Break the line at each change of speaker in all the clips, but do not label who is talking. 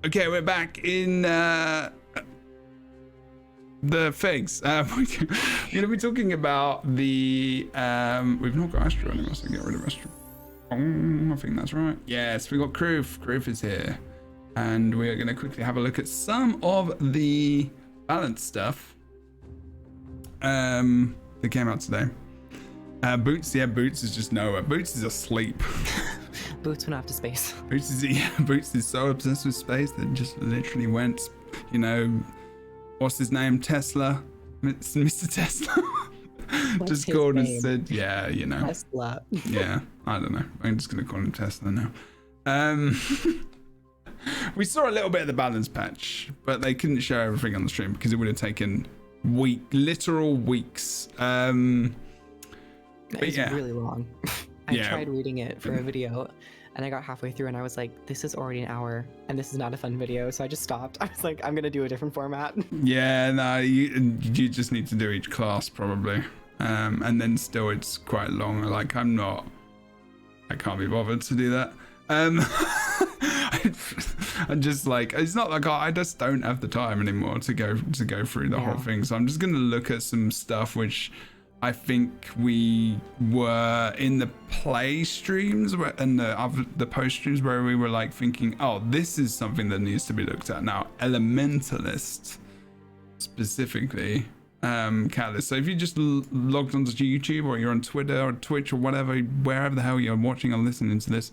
Okay, we're back in the figs. We're going to be talking about the... we've not got Astro anymore, so get rid of Astro. I think that's right. Yes, we got Kroof. Kroof is here. And we are going to quickly have a look at some of the balance stuff that came out today. Boots, yeah, Boots is just nowhere. Boots is asleep.
Boots went off to space.
Boots is so obsessed with space that just literally went, you know, what's his name? Tesla? Mr. Tesla? Just called and said, yeah, you know.
Tesla.
Yeah, I don't know. I'm just going to call him Tesla now. We saw a little bit of the balance patch, but they couldn't show everything on the stream because it would have taken literal weeks.
It's really long. I tried reading it for a video and I got halfway through and I was like, this is already an hour and this is not a fun video. So I just stopped. I was like, I'm going to do a different format.
Yeah, no, you just need to do each class probably. And then still it's quite long. Like I can't be bothered to do that. I'm just like, it's not like I just don't have the time anymore to go through the whole thing. So I'm just going to look at some stuff which I think we were in the play streams and the post streams where we were like thinking, oh, this is something that needs to be looked at now. Elementalist specifically, Catalyst. So if you just logged onto YouTube or you're on Twitter or Twitch or whatever, wherever the hell you're watching or listening to this,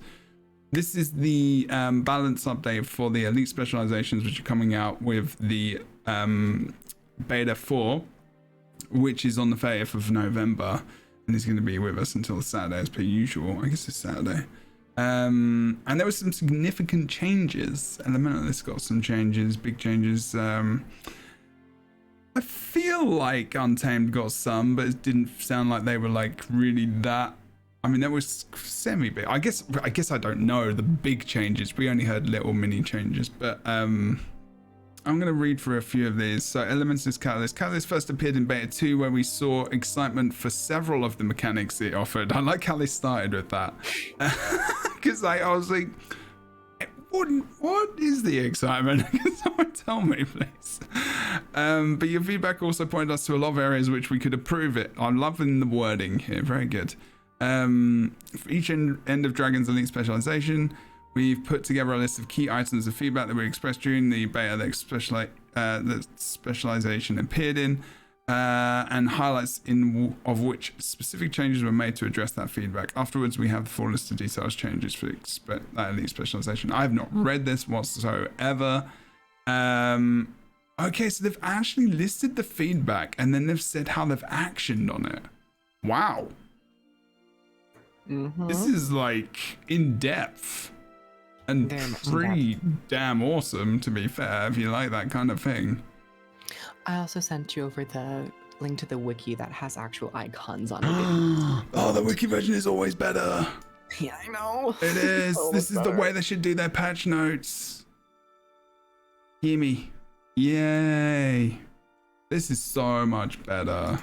this is the balance update for the elite specializations, which are coming out with the beta 4. Which is on the 30th of November, and is going to be with us until Saturday as per usual. I guess it's Saturday. And there were some significant changes. Elementalist got some changes, big changes. I feel like Untamed got some, but it didn't sound like they were like really that. I mean, that was semi-big. I guess I don't know the big changes. We only heard little mini changes, but I'm going to read through a few of these. So Elementalist Catalyst. Catalyst first appeared in Beta 2 where we saw excitement for several of the mechanics it offered. I like how they started with that. Because I was like, what is the excitement? Can someone tell me, please? But your feedback also pointed us to a lot of areas which we could improve it. I'm loving the wording here. Very good. For each end of Dragon's Elite Specialization, we've put together a list of key items of feedback that we expressed during the beta that specialization appeared in, and highlights of which specific changes were made to address that feedback. Afterwards, we have the full list of details changes for that elite specialization. I have not read this whatsoever. Okay, so they've actually listed the feedback and then they've said how they've actioned on it. Wow. Mm-hmm. This is like in depth. And pretty damn awesome, to be fair, if you like that kind of thing.
I also sent you over the link to the wiki that has actual icons on it.
Oh, the wiki version is always better.
Yeah, I know.
It is. This is the way they should do their patch notes. Hear me. Yay. This is so much better.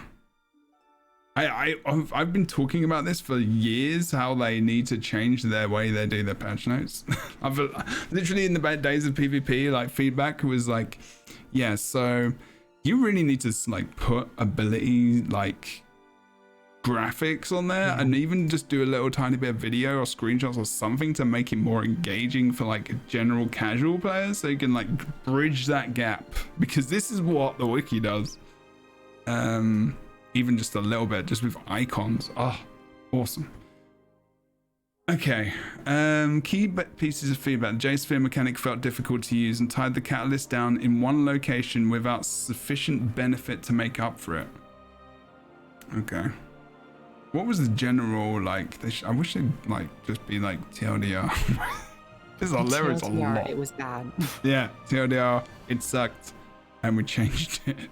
I've been talking about this for years, how they need to change their way they do their patch notes. I've literally in the bad days of PvP, like feedback was like, yeah, so you really need to like put ability like graphics on there and even just do a little tiny bit of video or screenshots or something to make it more engaging for like general casual players, so you can like bridge that gap, because this is what the wiki does. Even just a little bit, just with icons. Oh, awesome. Okay, key pieces of feedback. The J-Sphere mechanic felt difficult to use and tied the catalyst down in one location without sufficient benefit to make up for it. Okay. What was the general, like, I wish they'd like just be like TLDR. There is a lot.
It was bad.
Yeah, TLDR, it sucked and we changed it.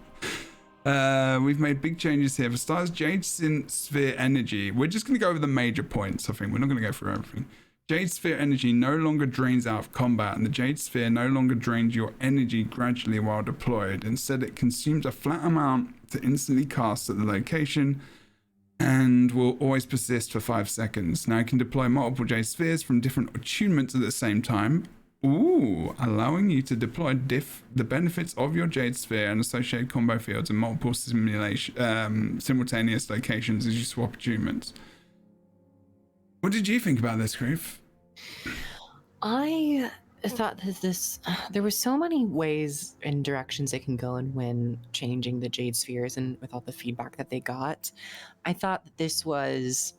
We've made big changes here. For starters, Jade Sphere Energy. We're just going to go over the major points, I think. We're not going to go through everything. Jade Sphere Energy no longer drains out of combat, and the Jade Sphere no longer drains your energy gradually while deployed. Instead, it consumes a flat amount to instantly cast at the location and will always persist for 5 seconds. Now, you can deploy multiple Jade Spheres from different attunements at the same time, Ooh, allowing you to deploy the benefits of your Jade Sphere and associated combo fields in multiple simultaneous locations as you swap attunements. What did you think about this, Kroof?
I thought that there were so many ways and directions it can go in when changing the Jade Spheres, and with all the feedback that they got, I thought that this was,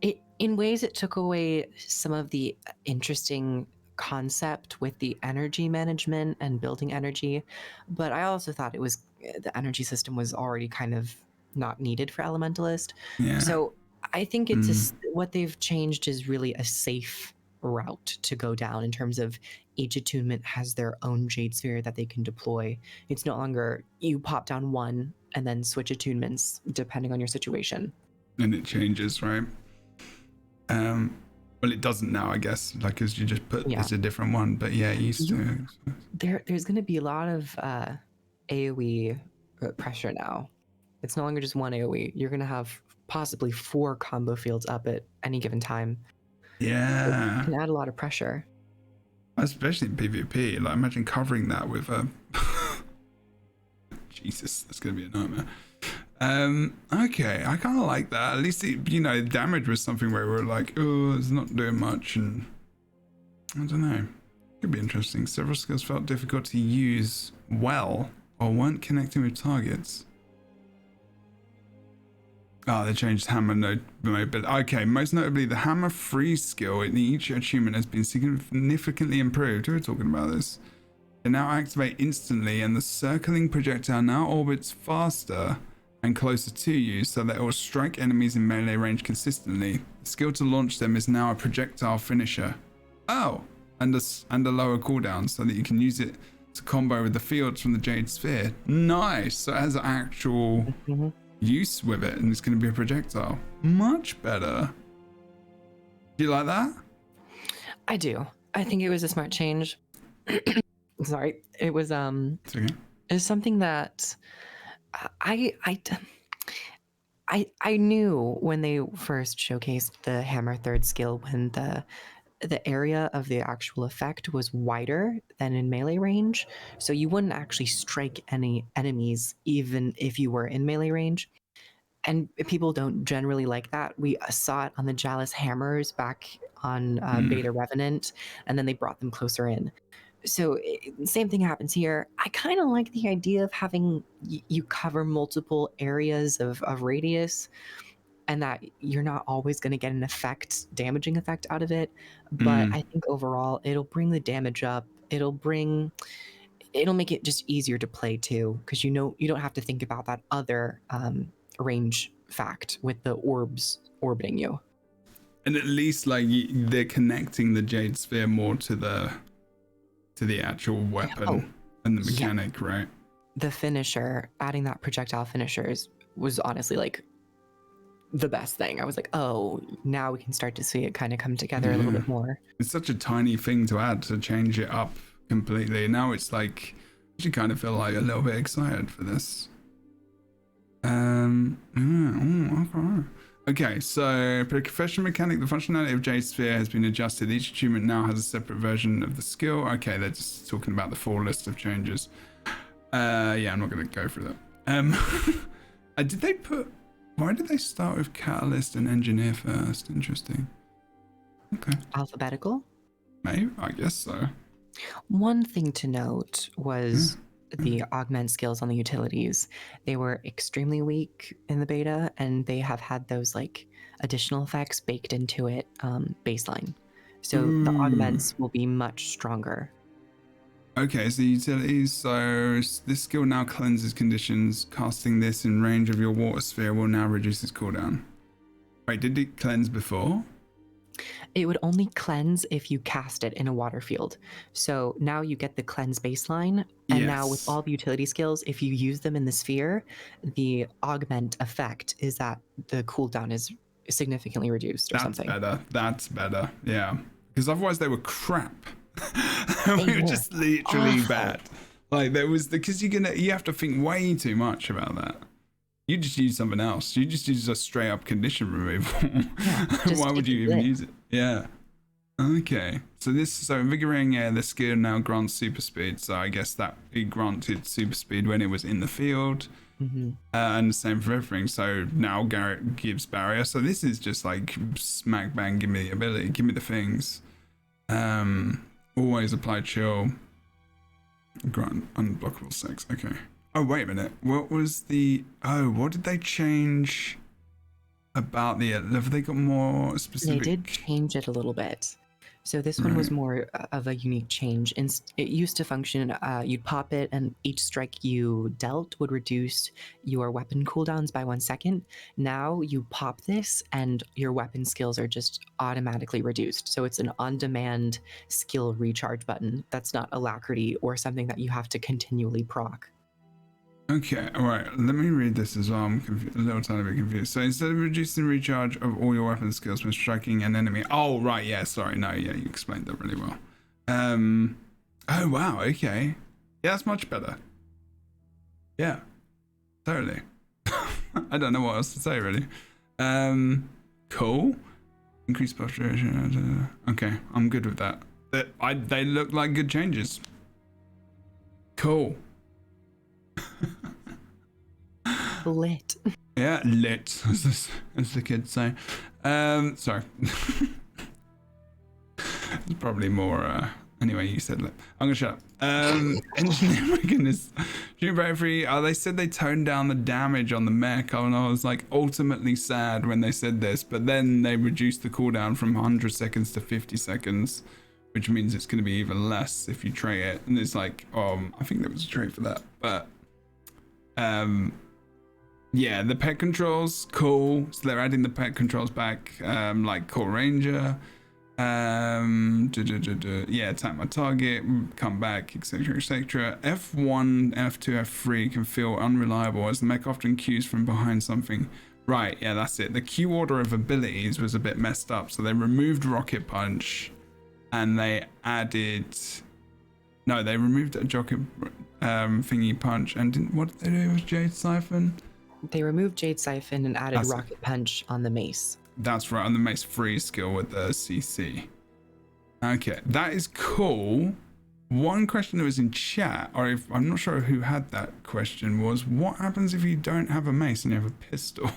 in ways it took away some of the interesting concept with the energy management and building energy, but I also thought it was, the energy system was already kind of not needed for Elementalist.
Yeah.
So I think it's what they've changed is really a safe route to go down in terms of each attunement has their own Jade Sphere that they can deploy. It's no longer you pop down one and then switch attunements depending on your situation.
And it changes, right? Well, it doesn't now, I guess, like, as you just put, it's a different one, but yeah, it used to.
There's going to be a lot of AoE pressure now. It's no longer just one AoE. You're going to have possibly 4 combo fields up at any given time.
Yeah.
It can add a lot of pressure.
Especially in PvP. Like, imagine covering that with a... Jesus, that's going to be a nightmare. Okay, I kind of like that. At least, damage was something where we were like, oh, it's not doing much, and I don't know. Could be interesting. Several skills felt difficult to use well or weren't connecting with targets. Oh, they changed hammer mode, but okay. Most notably, the hammer freeze skill in each achievement has been significantly improved. Who are talking about this? They now activate instantly, and the circling projectile now orbits faster and closer to you, so that it will strike enemies in melee range consistently. The skill to launch them is now a projectile finisher. Oh, and a lower cooldown, so that you can use it to combo with the fields from the Jade Sphere. Nice. So it has an actual use with it, and it's going to be a projectile. Much better. Do you like that?
I do. I think it was a smart change. Sorry, it was
It's okay.
It's something that I knew when they first showcased the hammer third skill, when the area of the actual effect was wider than in melee range, so you wouldn't actually strike any enemies even if you were in melee range. And people don't generally like that. We saw it on the Jalis hammers back on Beta Revenant, and then they brought them closer in. So same thing happens here. I kind of like the idea of having you cover multiple areas of radius, and that you're not always going to get an damaging effect out of it. But I think overall it'll bring the damage up. It'll make it just easier to play too, because you don't have to think about that other range fact with the orbs orbiting you.
And at least they're connecting the Jade Sphere more to the actual weapon and the mechanic, right?
The finisher, adding that projectile finishers was honestly like the best thing. I was like, oh, now we can start to see it kind of come together a little bit more. It's
such a tiny thing to add to change it up completely. Now it's like, you kind of feel like a little bit excited for this. Okay, so professional mechanic, the functionality of Jade Sphere has been adjusted. Each achievement now has a separate version of the skill. Okay, they're just talking about the full list of changes. Yeah, I'm not going to go through that. Why did they start with Catalyst and Engineer first? Interesting. Okay.
Alphabetical?
Maybe, I guess so.
One thing to note was the augment skills on the utilities. They were extremely weak in the beta, and they have had those additional effects baked into it baseline. So the augments will be much stronger.
Okay, so utilities. So this skill now cleanses conditions. Casting this in range of your water sphere will now reduce its cooldown. Wait, did it cleanse before?
It would only cleanse if you cast it in a water field. So now you get the cleanse baseline, and now with all the utility skills, if you use them in the sphere, the augment effect is that the cooldown is significantly reduced or something.
That's better. Yeah. Because otherwise they were crap. We were just literally bad. Because you have to think way too much about that. You just use something else. You just use a straight up condition removal. Why would you even use it? Yeah. Okay, so invigorating air, the skill now grants super speed. So I guess that it granted super speed when it was in the field, and the same for everything. So now Garrett gives barrier. So this is just like smack bang. Give me the ability. Give me the things. Always apply chill. Grant unblockable 6. Okay. Oh wait a minute. What was the? Oh, what did they change about the? Have they got more specific?
They did change it a little bit. So this one was more of a unique change. It used to function, you'd pop it and each strike you dealt would reduce your weapon cooldowns by 1 second. Now you pop this and your weapon skills are just automatically reduced. So it's an on-demand skill recharge button. That's not alacrity or something that you have to continually proc.
Okay, all right. Let me read this as well. I'm a little tiny bit confused. So instead of reducing recharge of all your weapon skills when striking an enemy. Oh, right. Yeah. Sorry. No. Yeah. You explained that really well. Oh wow. Okay. Yeah, that's much better. Yeah. Totally. I don't know what else to say really. Cool. Increased posture. Okay, I'm good with that. They look like good changes. Cool.
Lit.
Yeah, lit, as the kids say. Sorry. It's probably more, anyway, you said lit. I'm gonna shut up. Engineer Mechanist. Jebro free. They said they toned down the damage on the mech, and I was like ultimately sad when they said this, but then they reduced the cooldown from 100 seconds to 50 seconds, which means it's gonna be even less if you tray it. And it's like, I think there was a tray for that, but yeah, the pet controls, cool. So they're adding the pet controls back, like Core Ranger. Yeah, attack my target, come back, etc, etc. F1, F2, F3 can feel unreliable as the mech often cues from behind something. Right, yeah, that's it. The queue order of abilities was a bit messed up, so they removed Rocket Punch, and they added. No, they removed a Rocket thingy punch, and what did they do with Jade Siphon?
They removed Jade Siphon and added Rocket Punch on the mace.
That's right, on the mace free skill with the CC. Okay, that is cool. One question that was in chat, or if I'm not sure who had that question, was what happens if you don't have a mace and you have a pistol?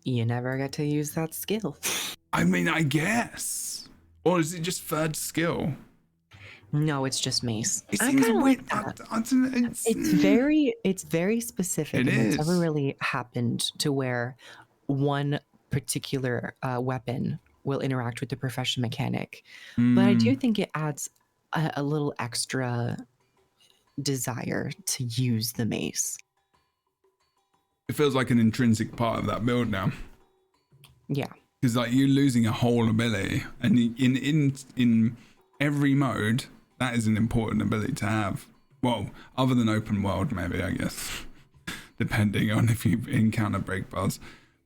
You never get to use that skill.
I mean, I guess. Or is it just third skill?
No, it's just mace.
It seems weird.
It's very specific.
It is.
It's never really happened to where one particular weapon will interact with the profession mechanic. But I do think it adds a little extra desire to use the mace.
It feels like an intrinsic part of that build now.
Yeah.
Because like you're losing a whole ability, and in every mode, that is an important ability to have. Well, other than open world, maybe, I guess, depending on if you encounter break bars.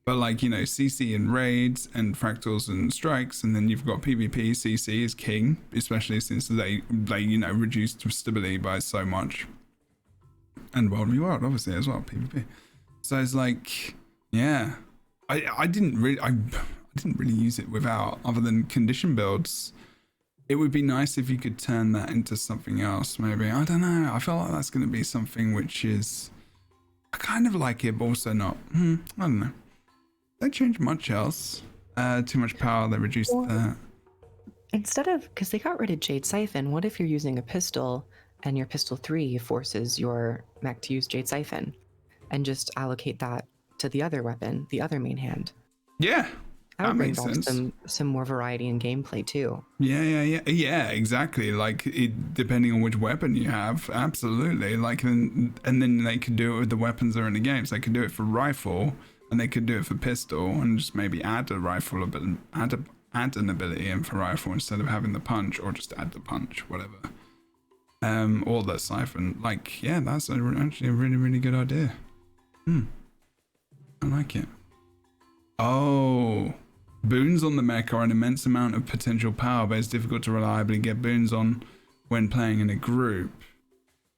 But like, you know, CC and raids and fractals and strikes, and then you've got PvP. CC is king, especially since they you know, reduced stability by so much. And world v world, obviously, as well, PvP. So it's like, yeah, I didn't really use it without, other than condition builds. It would be nice if you could turn that into something else, maybe. I don't know. I feel like that's going to be something which is, I kind of like it, but also not. I don't know. They changed much else. Too much power. They reduced that.
Instead of, because they got rid of Jade Siphon, what if you're using a pistol and your pistol 3 forces your mech to use Jade Siphon, and just allocate that to the other weapon, the other main hand?
Yeah.
That would bring some more variety in gameplay too.
Yeah, exactly. Like depending on which weapon you have, absolutely. Like and then they could do it with the weapons that are in the game. So they could do it for rifle, and they could do it for pistol, and just maybe add a rifle, add an ability in for rifle instead of having the punch, or just add the punch, whatever. Or the siphon. Like, yeah, that's actually a really, really good idea. I like it. Oh. Boons on the mech are an immense amount of potential power, but it's difficult to reliably get boons on when playing in a group.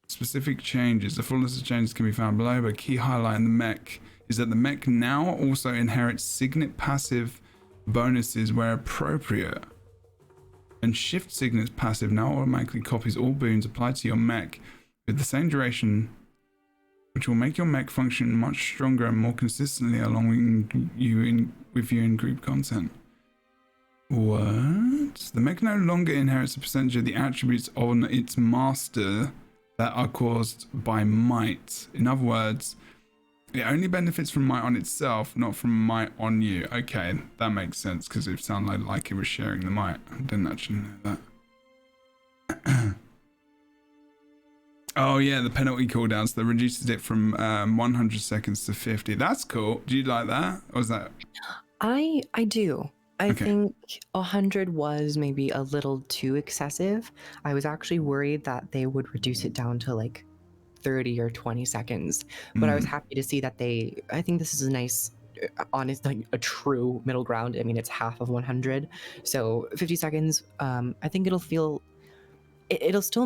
Specific changes. The full list of changes can be found below, but a key highlight in the mech is that the mech now also inherits signet passive bonuses where appropriate. And Shift Signet's passive now automatically copies all boons applied to your mech with the same duration, which will make your mech function much stronger and more consistently along with you in group content. What? The mech no longer inherits a percentage of the attributes on its master that are caused by might. In other words, it only benefits from might on itself, not from might on you. Okay, that makes sense because it sounded like it was sharing the might. I didn't actually know that. Oh yeah, the penalty cooldowns that reduces it from 100 seconds to 50. That's cool. Do you like that? Or was that?
I do. I
Okay.
think 100 was maybe a little too excessive. I was actually worried that they would reduce it down to like 30 or 20 seconds, but I was happy to see that I think this is a nice, honest, like a true middle ground. I mean, it's half of 100, so 50 seconds. I think it'll still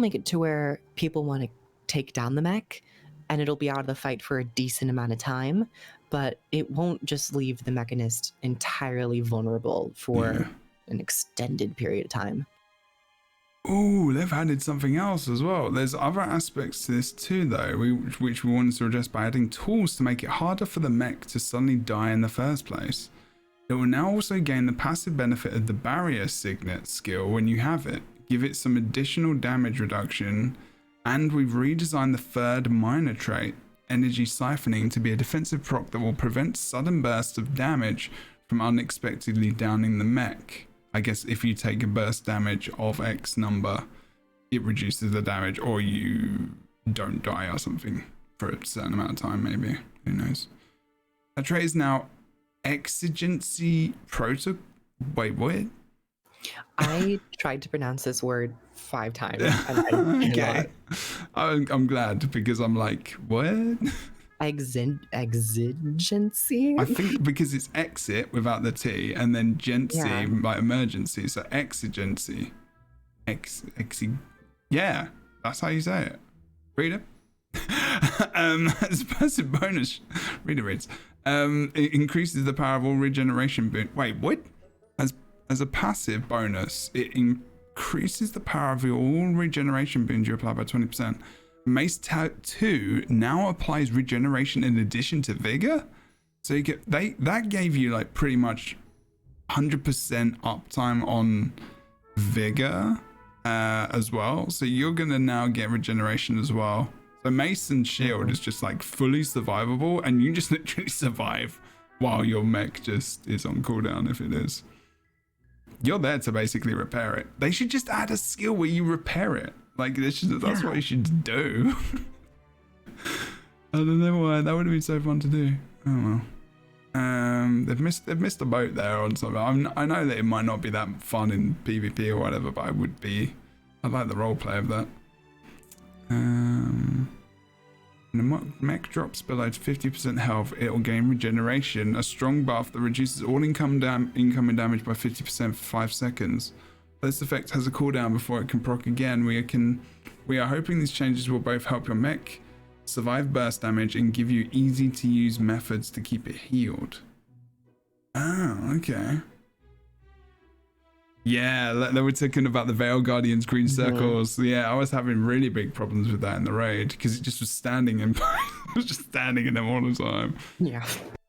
make it to where people want to take down the mech, and it'll be out of the fight for a decent amount of time, but it won't just leave the Mechanist entirely vulnerable for an extended period of time.
Oh, they've added something else as well. There's other aspects to this too, though, which we wanted to address by adding tools to make it harder for the mech to suddenly die in the first place. It will now also gain the passive benefit of the barrier signet skill when you have it. Give it some additional damage reduction, and we've redesigned the third minor trait, energy siphoning, to be a defensive proc that will prevent sudden bursts of damage from unexpectedly downing the mech. I guess if you take a burst damage of X number, it reduces the damage, or you don't die or something for a certain amount of time, maybe. Who knows? That trait is now exigency protocol. Wait, what?
I tried to pronounce this word 5 times. And
Okay. I'm glad, because I'm like, what?
Exigency?
I think because it's exit without the T, and then gency, like emergency, so exigency. Yeah, that's how you say it. Read it. As a passive bonus, read it reads. It increases the power of all regeneration boon. Wait, what? As a passive bonus, it increases the power of all regeneration boons you apply by 20%. Mace 2 now applies regeneration in addition to vigor, so you get that gave you like pretty much 100% uptime on vigor as well. So you're gonna now get regeneration as well. So Mace and Shield is just like fully survivable, and you just literally survive while your mech just is on cooldown if it is. You're there to basically repair it. They should just add a skill where you repair it. Like that's what you should do. I don't know why. That would have been so fun to do. Oh well. They've missed a boat there on something. I know that it might not be that fun in PvP or whatever, but I'd like the roleplay of that. When the mech drops below 50% health, it will gain regeneration, a strong buff that reduces all incoming damage by 50% for 5 seconds. This effect has a cooldown before it can proc again. We are hoping these changes will both help your mech survive burst damage and give you easy to use methods to keep it healed. Oh, okay. Yeah, they were talking about the Veil Guardian's green circles. Yeah, I was having really big problems with that in the raid because it just was standing in was just standing in them all the time.
Yeah.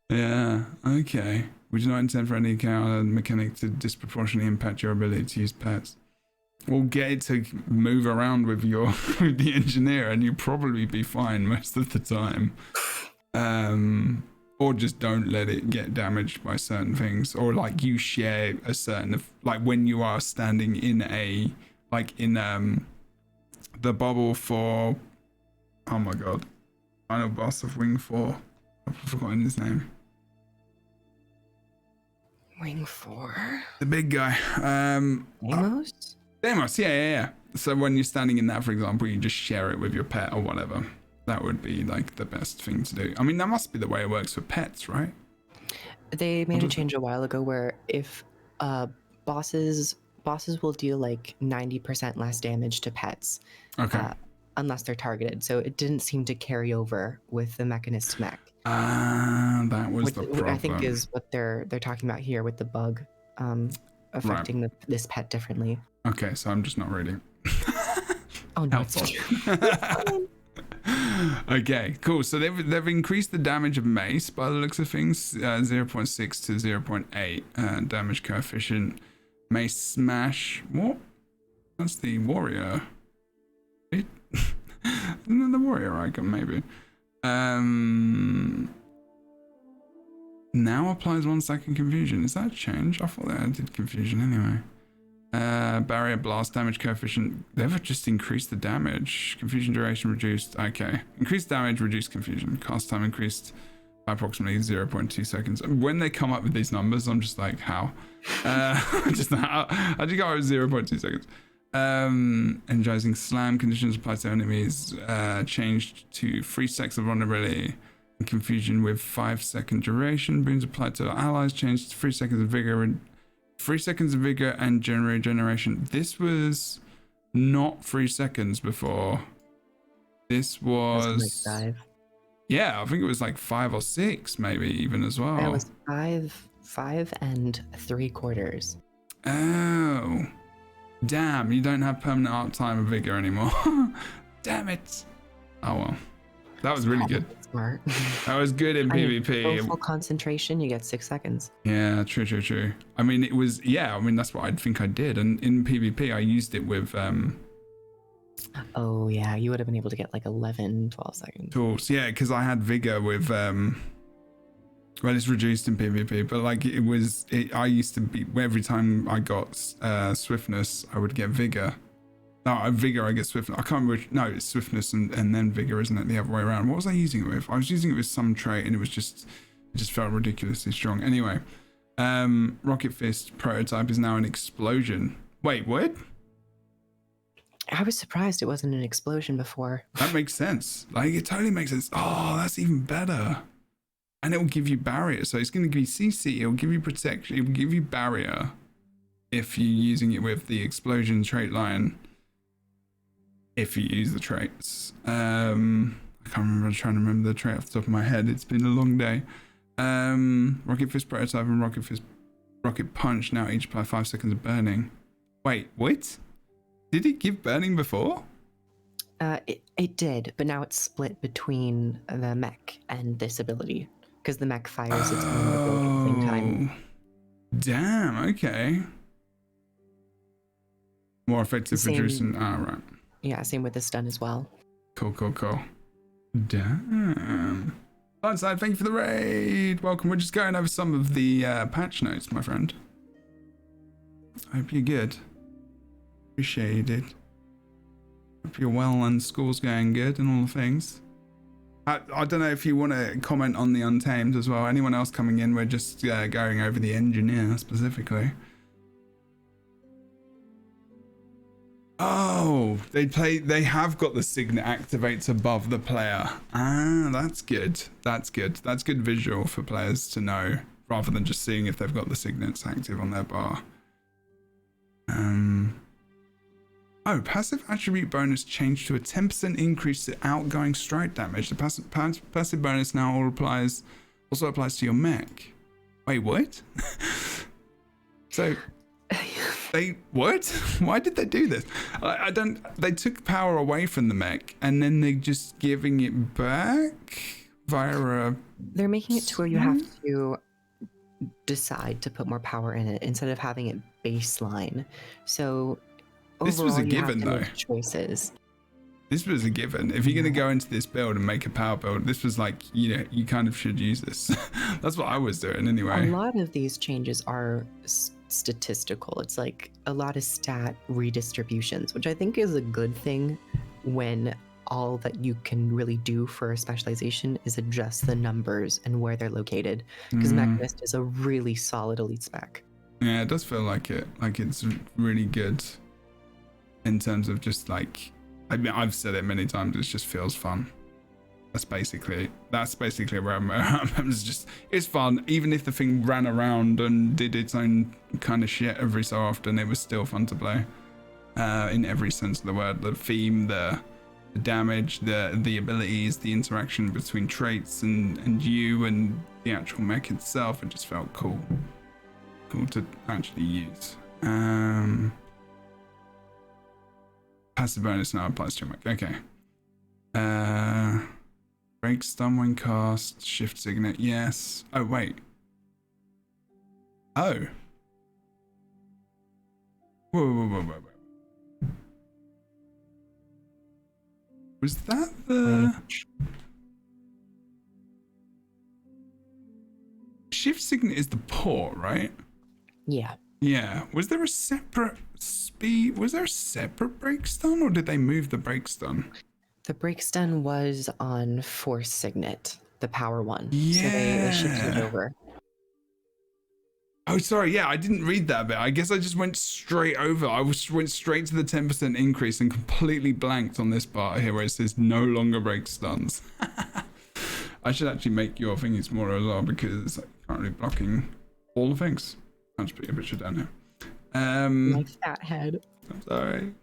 Yeah, okay. We do not intend for any encounter mechanic to disproportionately impact your ability to use pets. We'll get it to move around with with the engineer, and you'll probably be fine most of the time. Or just don't let it get damaged by certain things, or like you share a certain, like when you are standing in the bubble for, oh my god, final boss of Wing 4. I've forgotten his name.
Wing 4?
The big guy.
Deimos?
Deimos, yeah. So when you're standing in that, for example, you just share it with your pet or whatever. That would be like the best thing to do. I mean, that must be the way it works for pets, right?
They made a change a while ago where if bosses will deal like 90% less damage to pets.
Okay.
Unless they're targeted. So it didn't seem to carry over with the Mechanist mech.
That was the problem.
I think is what they're talking about here with the bug affecting this pet differently.
Okay, so I'm just not reading.
Oh no, it's
Helpful. Okay, cool. So they've increased the damage of mace by the looks of things, 0.6 to 0.8 damage coefficient. Mace smash. What? That's the warrior. Isn't that the warrior icon? Maybe. Now applies 1 second confusion. Is that a change? I thought that did confusion anyway. Barrier blast damage coefficient. They've just increased the damage. Confusion duration reduced. Okay. Increased damage, reduced confusion. Cast time increased by approximately 0.2 seconds. When they come up with these numbers, I'm just like, how? Just how? How'd you go with 0.2 seconds? Energizing slam conditions applied to enemies. Changed to 3 seconds of vulnerability. And confusion with 5-second duration. Boons applied to allies. Changed to 3 seconds of vigor and 3 seconds of vigor and regeneration. This was not 3 seconds before. This was
like 5.
Yeah, I think it was like 5 or 6 maybe even as well.
It was 5 and 3/4.
Oh. Damn, you don't have permanent art time of vigor anymore. Damn it. Oh well. That was really good.
Smart.
That was good in PvP.
Full concentration, you get 6 seconds.
Yeah, true. I mean, it was, yeah, I mean, that's what I think I did. And in PvP, I used it with
Oh, yeah, you would have been able to get like 11, 12 seconds.
tools. Yeah, because I had vigor with, well, it's reduced in PvP, but like I used to be, every time I got swiftness, I would get vigor. No, vigor, I get swiftness. I can't remember which, no, it's swiftness and then vigor, isn't it? The other way around. What was I using it with? I was using it with some trait and it just felt ridiculously strong. Anyway, Rocket Fist prototype is now an explosion. Wait, what?
I was surprised it wasn't an explosion before.
That makes sense. Like, it totally makes sense. Oh, that's even better. And it will give you barrier. So it's going to give you CC, it will give you protection, it will give you barrier if you're using it with the explosion trait line. If you use the traits. I can't remember, I'm trying to remember the trait off the top of my head. It's been a long day. Rocket Fist prototype and Rocket Punch now each apply 5 seconds of burning. Wait, what? Did it give burning before?
It did, but now it's split between the mech and this ability. Because the mech fires its own ability at the same time.
Damn, okay. More effective for reducing. Right.
Yeah, same with the stun as well.
Cool. Damn. Blindside, thank you for the raid. Welcome. We're just going over some of the patch notes, my friend. I hope you're good. Appreciate it. Hope you're well and school's going good and all the things. I don't know if you want to comment on the Untamed as well. Anyone else coming in? We're just going over the engineer specifically. Oh, they have got the signet activates above the player. Ah, that's good. That's good visual for players to know, rather than just seeing if they've got the signets active on their bar. Oh, passive attribute bonus changed to a 10% increase to outgoing strike damage. The passive bonus now also applies to your mech. Wait, what? So what? Why did they do this? I don't. They took power away from the mech and then they're just giving it back via a.
They're making it to where you have to decide to put more power in it instead of having it baseline. So
this was a given though.
Choices.
This was a given. If you're going to go into this build and make a power build, this was like, you know, you kind of should use this. That's what I was doing anyway.
A lot of these changes are statistical. It's like a lot of stat redistributions, which I think is a good thing when all that you can really do for a specialization is adjust the numbers and where they're located. Because Mechanist is a really solid elite spec.
Yeah, it does feel like it. Like it's really good in terms of just like, I mean, I've said it many times, it just feels fun. That's basically where I'm it's fun. Even if the thing ran around and did its own kind of shit every so often, it was still fun to play. In every sense of the word. The theme, the damage, the abilities, the interaction between traits and you and the actual mech itself, it just felt cool to actually use. Passive bonus now applies to your mech. Okay. Break stun when cast. Shift signet. Yes. Oh, wait. Oh. Whoa. Was that the... Shift signet is the port, right?
Yeah.
Yeah. Was there a separate speed? Was there a separate break stun, or did they move the break stun?
The break stun was on Force Signet, the power one.
Yeah.
So they shifted it over.
Oh, sorry. Yeah, I didn't read that bit. I guess I just went straight over. Went straight to the 10% increase and completely blanked on this part here where it says no longer break stuns. I should actually make your thingy smaller as well because it's currently blocking all the things. I'll just put your picture down here.
My fat head.
I'm sorry.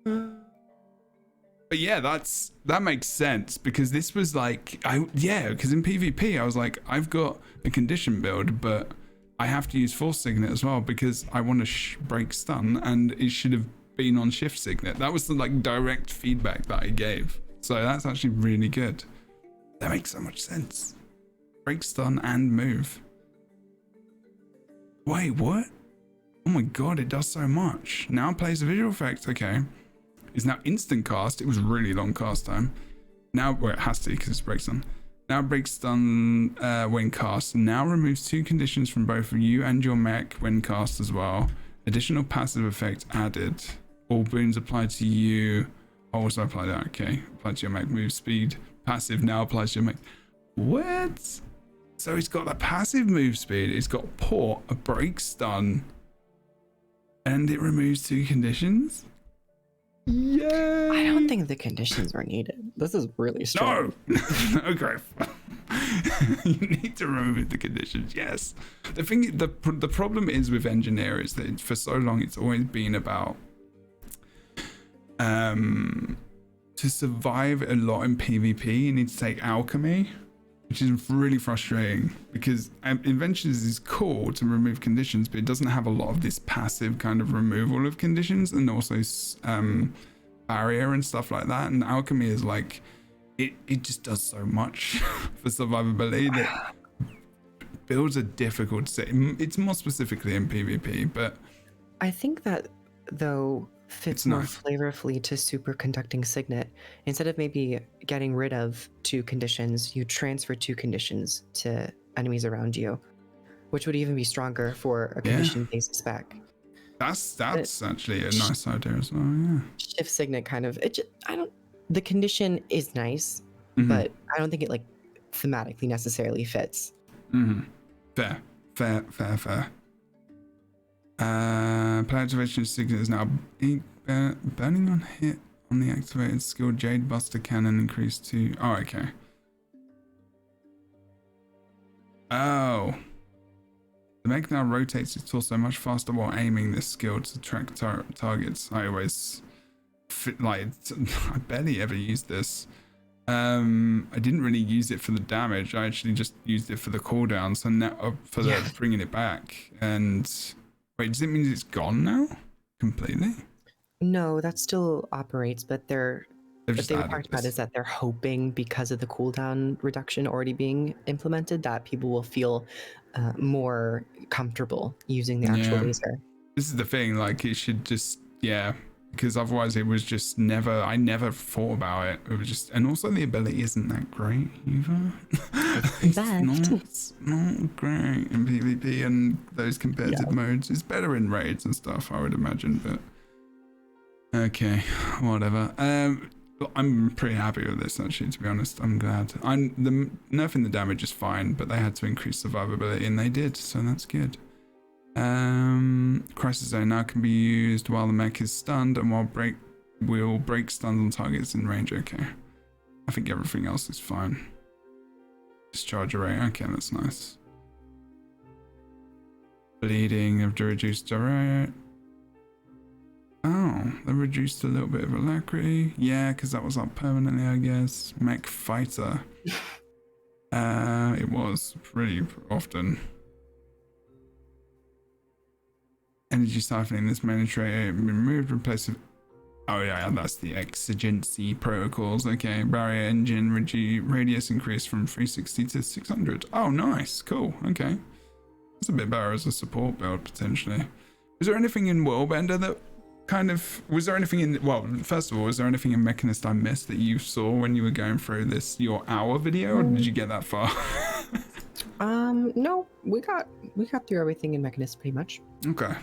But yeah, that makes sense because this was like, because in PvP I was like, I've got a condition build, but I have to use Force Signet as well because I want to break stun, and it should have been on Shift Signet. That was the like direct feedback that I gave. So that's actually really good. That makes so much sense. Break stun and move. Wait, what? Oh my god, it does so much. Now plays a visual effect. Okay. It's now instant cast. It was really long cast time. Now, well, it has to because it's break stun. Now breaks stun when cast. Now removes 2 conditions from both you and your mech when cast as well. Additional passive effect added. All boons applied to you. Also apply that. Okay. Apply to your mech. Move speed. Passive now applies to your mech. What? So it's got the passive move speed. It's got port, a break stun, and it removes 2 conditions. Yay!
I don't think the conditions are needed. This is really strong.
No. Okay. You need to remove the conditions. Yes. The problem is with engineer is that for so long it's always been about to survive a lot in PvP you need to take alchemy, which is really frustrating because inventions is cool to remove conditions, but it doesn't have a lot of this passive kind of removal of conditions and also barrier and stuff like that. And alchemy is like it just does so much for survivability that builds are difficult to say. It's more specifically in PvP, but
I think that though fits more flavorfully to superconducting signet. Instead of maybe getting rid of 2 conditions, you transfer 2 conditions to enemies around you, which would even be stronger for a condition-based spec.
That's actually a nice idea as well. Yeah.
Shift signet kind of the condition is nice, but I don't think it like thematically necessarily fits.
Fair. Player activation signet is now burning on hit on the activated skill. Jade Buster Cannon increased to... Oh, okay. Oh. The mech now rotates its torso much faster while aiming this skill to track targets. I always... I barely ever used this. I didn't really use it for the damage. I actually just used it for the cooldown. So now for the bringing it back. And... Wait, does it mean it's gone now? Completely?
No, that still operates, but what they were talking about is that they're hoping because of the cooldown reduction already being implemented that people will feel more comfortable using the actual laser.
This is the thing, like it should just, because otherwise it was just I never thought about it. It was just, and also the ability isn't that great either. It's not great in PvP and those competitive modes. It's better in raids and stuff, I would imagine, but okay, whatever. I'm pretty happy with this actually, to be honest. I'm glad. Nerfing the damage is fine, but they had to increase survivability and they did, so that's good. Crisis Zone now can be used while the mech is stunned and will break stuns on targets in range. Okay. I think everything else is fine. Discharge array. Okay, that's nice. Bleeding, they've reduced array. Oh, they reduced a little bit of alacrity. Yeah, because that was up permanently, I guess. Mech fighter. It was pretty often. Energy siphoning, this main tray removed, replaced with... Oh yeah, that's the exigency protocols. Okay, barrier engine radius increased from 360 to 600. Oh, nice, cool. Okay, that's a bit better as a support build potentially. Was there anything in Willbender that kind of was there anything in? Well, first of all, was there anything in Mechanist I missed that you saw when you were going through your hour video, or did you get that far?
No, we got through everything in Mechanist pretty much.
Okay.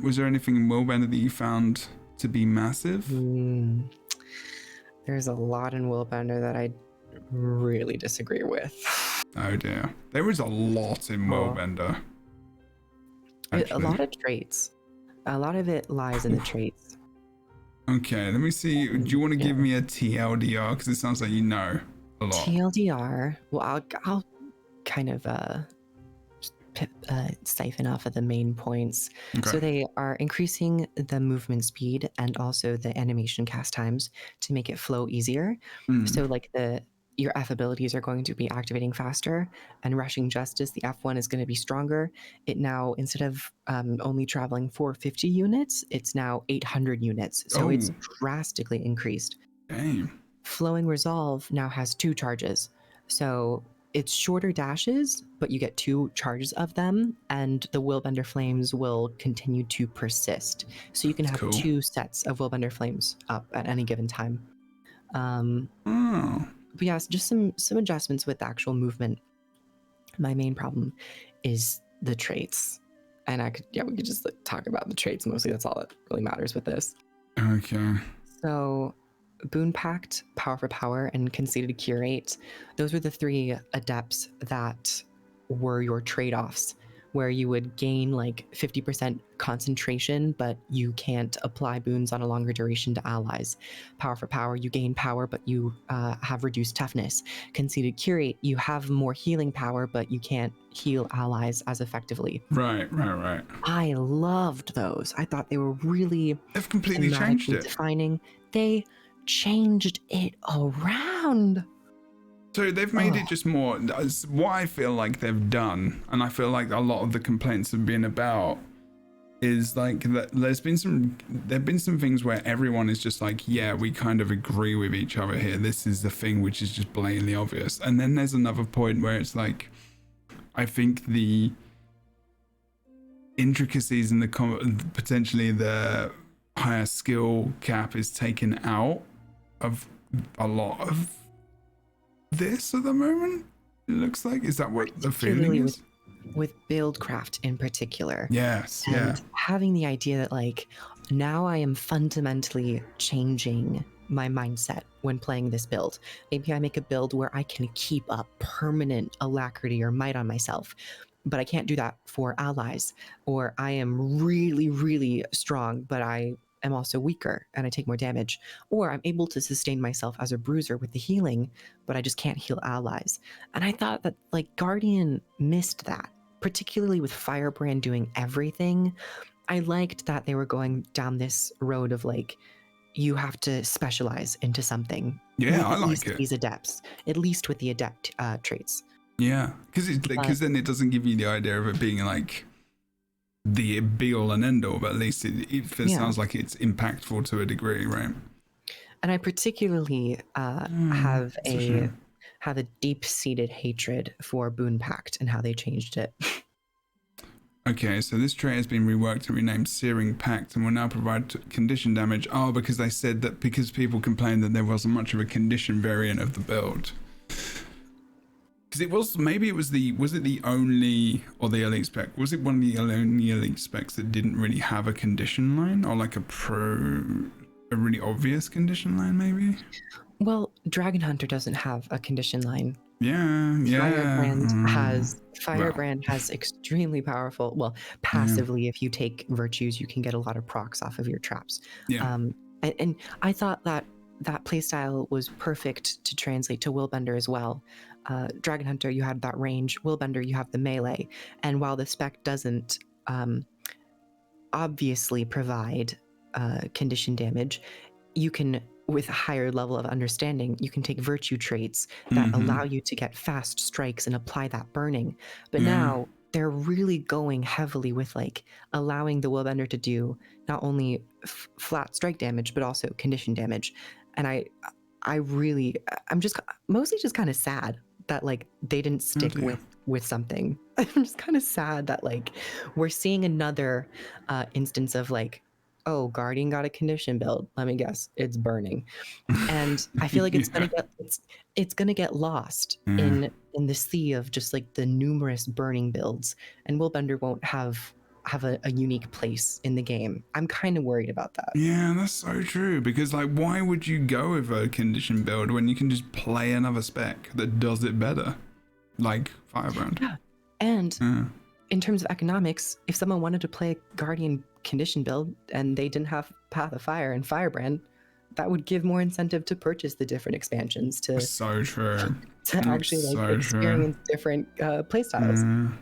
Was there anything in Willbender that you found to be massive?
There's a lot in Willbender that I really disagree with.
Oh dear. There is a lot in Willbender.
A lot of traits. A lot of it lies in the traits.
Okay, let me see. Do you want to give me a TLDR? Because it sounds like you know a lot.
TLDR. Well, I'll kind of siphon off of the main points. Okay. So they are increasing the movement speed and also the animation cast times to make it flow easier. So like your F abilities are going to be activating faster, and Rushing Justice, the F1 is going to be stronger. It now, instead of only traveling 450 units, it's now 800 units. So it's drastically increased.
Damn.
Flowing Resolve now has 2 charges. So it's shorter dashes, but you get 2 charges of them, and the Willbender Flames will continue to persist. So you can have 2 sets of Willbender Flames up at any given time. But yeah, just some adjustments with the actual movement. My main problem is the traits. And we could just talk about the traits mostly. That's all that really matters with this.
Okay.
So Boon Pact, Power for Power, and Conceited Curate, those were the 3 adepts that were your trade-offs, where you would gain like 50% concentration, but you can't apply boons on a longer duration to allies. Power for Power, you gain power, but you have reduced toughness. Conceited Curate, you have more healing power, but you can't heal allies as effectively.
Right.
I loved those. I thought they were really
They've completely changed it.
Defining. They changed it around.
So they've made it just more. What I feel like they've done, and I feel like a lot of the complaints have been about, is like that there've been some things where everyone is just like, yeah, we kind of agree with each other here. This is the thing which is just blatantly obvious. And then there's another point where it's like, I think the intricacies and potentially the higher skill cap is taken out of a lot of this at the moment. It looks like, is that what the feeling is?
With Buildcraft in particular.
Yes.
And having the idea that like now I am fundamentally changing my mindset when playing this build. Maybe I make a build where I can keep a permanent alacrity or might on myself, but I can't do that for allies. Or I am really, really strong, but I am also weaker and I take more damage. Or I'm able to sustain myself as a bruiser with the healing, but I just can't heal allies. And I thought that like Guardian missed that, particularly with Firebrand doing everything. I liked that they were going down this road of like, you have to specialize into something.
Yeah, I like it.
These adepts, at least with the adept traits.
Yeah, because then it doesn't give you the idea of it being like the be all and end all, but at least it sounds like it's impactful to a degree, right?
And I particularly have a deep-seated hatred for Boon Pact and how they changed it.
Okay, so this trait has been reworked and renamed Searing Pact and will now provide condition damage. Oh, because they said that because people complained that there wasn't much of a condition variant of the build. Because was it the only, or the elite spec, was it one of the only elite specs that didn't really have a condition line, or like a really obvious condition line maybe?
Well, Dragon Hunter doesn't have a condition line.
Yeah.
Firebrand has extremely powerful, well, passively, if you take virtues, you can get a lot of procs off of your traps.
Yeah.
And I thought that playstyle was perfect to translate to Willbender as well. Dragon Hunter, you had that range. Willbender, you have the melee. And while the spec doesn't obviously provide condition damage, you can, with a higher level of understanding, you can take virtue traits that allow you to get fast strikes and apply that burning. But now they're really going heavily with like allowing the Willbender to do not only flat strike damage but also condition damage, and I'm just mostly just kind of sad that like they didn't stick with something. I'm just kind of sad that like we're seeing another instance of like, oh, Guardian got a condition build. Let me guess, it's burning, and I feel like it's gonna get lost in the sea of just like the numerous burning builds, and Willbender won't have a unique place in the game. I'm kind of worried about that.
Yeah, that's so true, because like why would you go with a condition build when you can just play another spec that does it better, like Firebrand?
Yeah, and in terms of economics, if someone wanted to play a Guardian condition build and they didn't have Path of Fire and Firebrand, that would give more incentive to purchase the different expansions to
so true
to actually like experience different playstyles.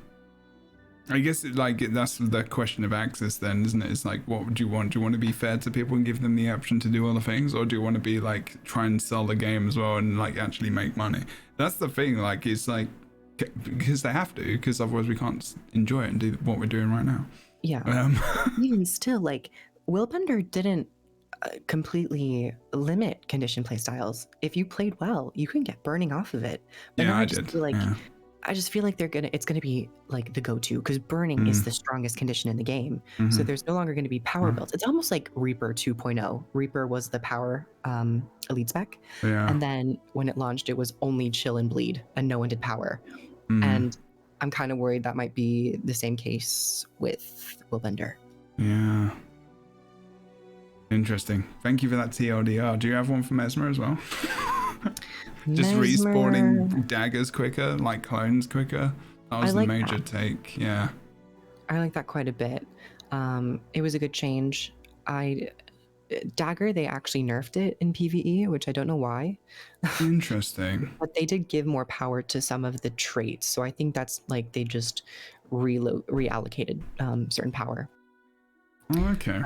I guess that's the question of access then, isn't it? It's like, what would you want? Do you want to be fair to people and give them the option to do other things, or do you want to be like try and sell the game as well and like actually make money? That's the thing. Like, it's like because they have to, because otherwise we can't enjoy it and do what we're doing right now.
Yeah. Even still, like Willbender didn't completely limit condition playstyles. If you played well, you can get burning off of it. But
yeah,
I just feel like I just feel like it's gonna be like the go-to, because burning is the strongest condition in the game. So there's no longer going to be power builds. It's almost like Reaper 2.0. Reaper was the power elite spec, and then when it launched, it was only chill and bleed, and no one did power. And I'm kind of worried that might be the same case with Willbender.
Yeah. Interesting. Thank you for that TLDR. Do you have one for Mesmer as well? Just respawning daggers quicker, like clones quicker. That was the major take. Yeah.
I like that quite a bit. It was a good change. Dagger, they actually nerfed it in PvE, which I don't know why.
Interesting.
But they did give more power to some of the traits, so I think that's like they just reallocated certain power.
Oh, okay.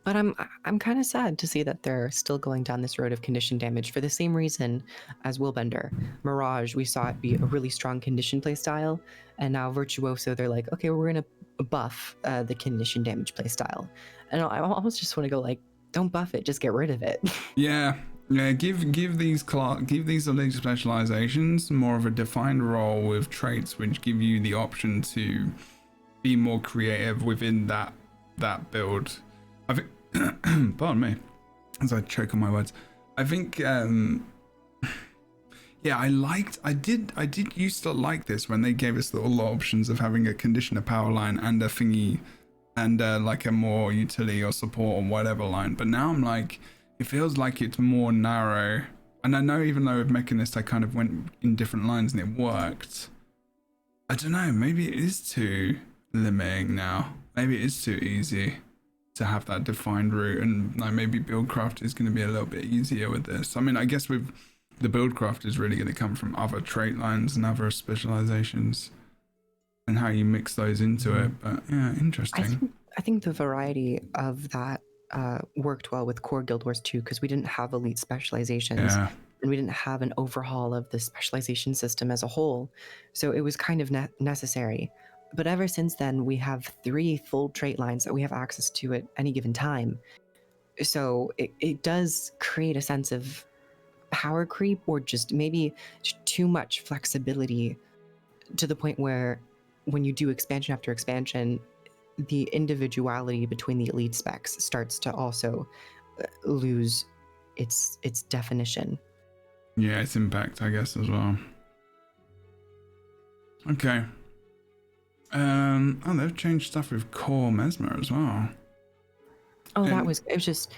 But I'm kind of sad to see that they're still going down this road of condition damage for the same reason as Willbender. Mirage, we saw it be a really strong condition playstyle, and now Virtuoso, they're like, okay, we're gonna buff the condition damage playstyle, and I almost just want to go like, don't buff it, just get rid of it.
Yeah, give these elite specializations more of a defined role with traits which give you the option to be more creative within that build. I think, pardon me, as I choke on my words. I think, yeah, I did used to like this when they gave us all the options of having a conditioner power line and a thingy, and like a more utility or support or whatever line. But now I'm like, it feels like it's more narrow. And I know even though with Mechanist I kind of went in different lines and it worked. I don't know, maybe it is too limiting now. Maybe it is too easy to have that defined route, and like maybe buildcraft is going to be a little bit easier with this. I mean, I guess with the buildcraft is really going to come from other trait lines and other specializations and how you mix those into it. But yeah, interesting.
I think the variety of that worked well with core Guild Wars 2, because we didn't have elite specializations, and we didn't have an overhaul of the specialization system as a whole, so it was kind of necessary. But ever since then, we have 3 full trait lines that we have access to at any given time. So it does create a sense of power creep, or just maybe too much flexibility, to the point where when you do expansion after expansion, the individuality between the elite specs starts to also lose its definition.
Yeah, its impact, I guess, as well. Okay. Oh, they've changed stuff with core Mesmer as well.
Oh, it was just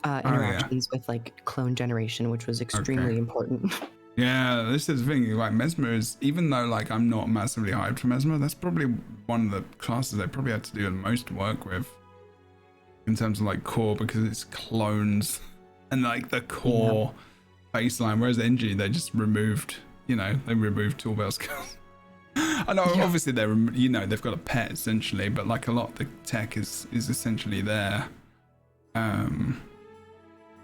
interactions with like clone generation, which was extremely important.
Yeah, this is the thing, like Mesmer is, even though like I'm not massively hyped for Mesmer, that's probably one of the classes they probably had to do the most work with in terms of like core, because it's clones and like the core baseline, whereas NG, they just removed, they removed tool belt skills. I know, obviously they're, they've got a pet essentially, but like a lot of the tech is essentially there.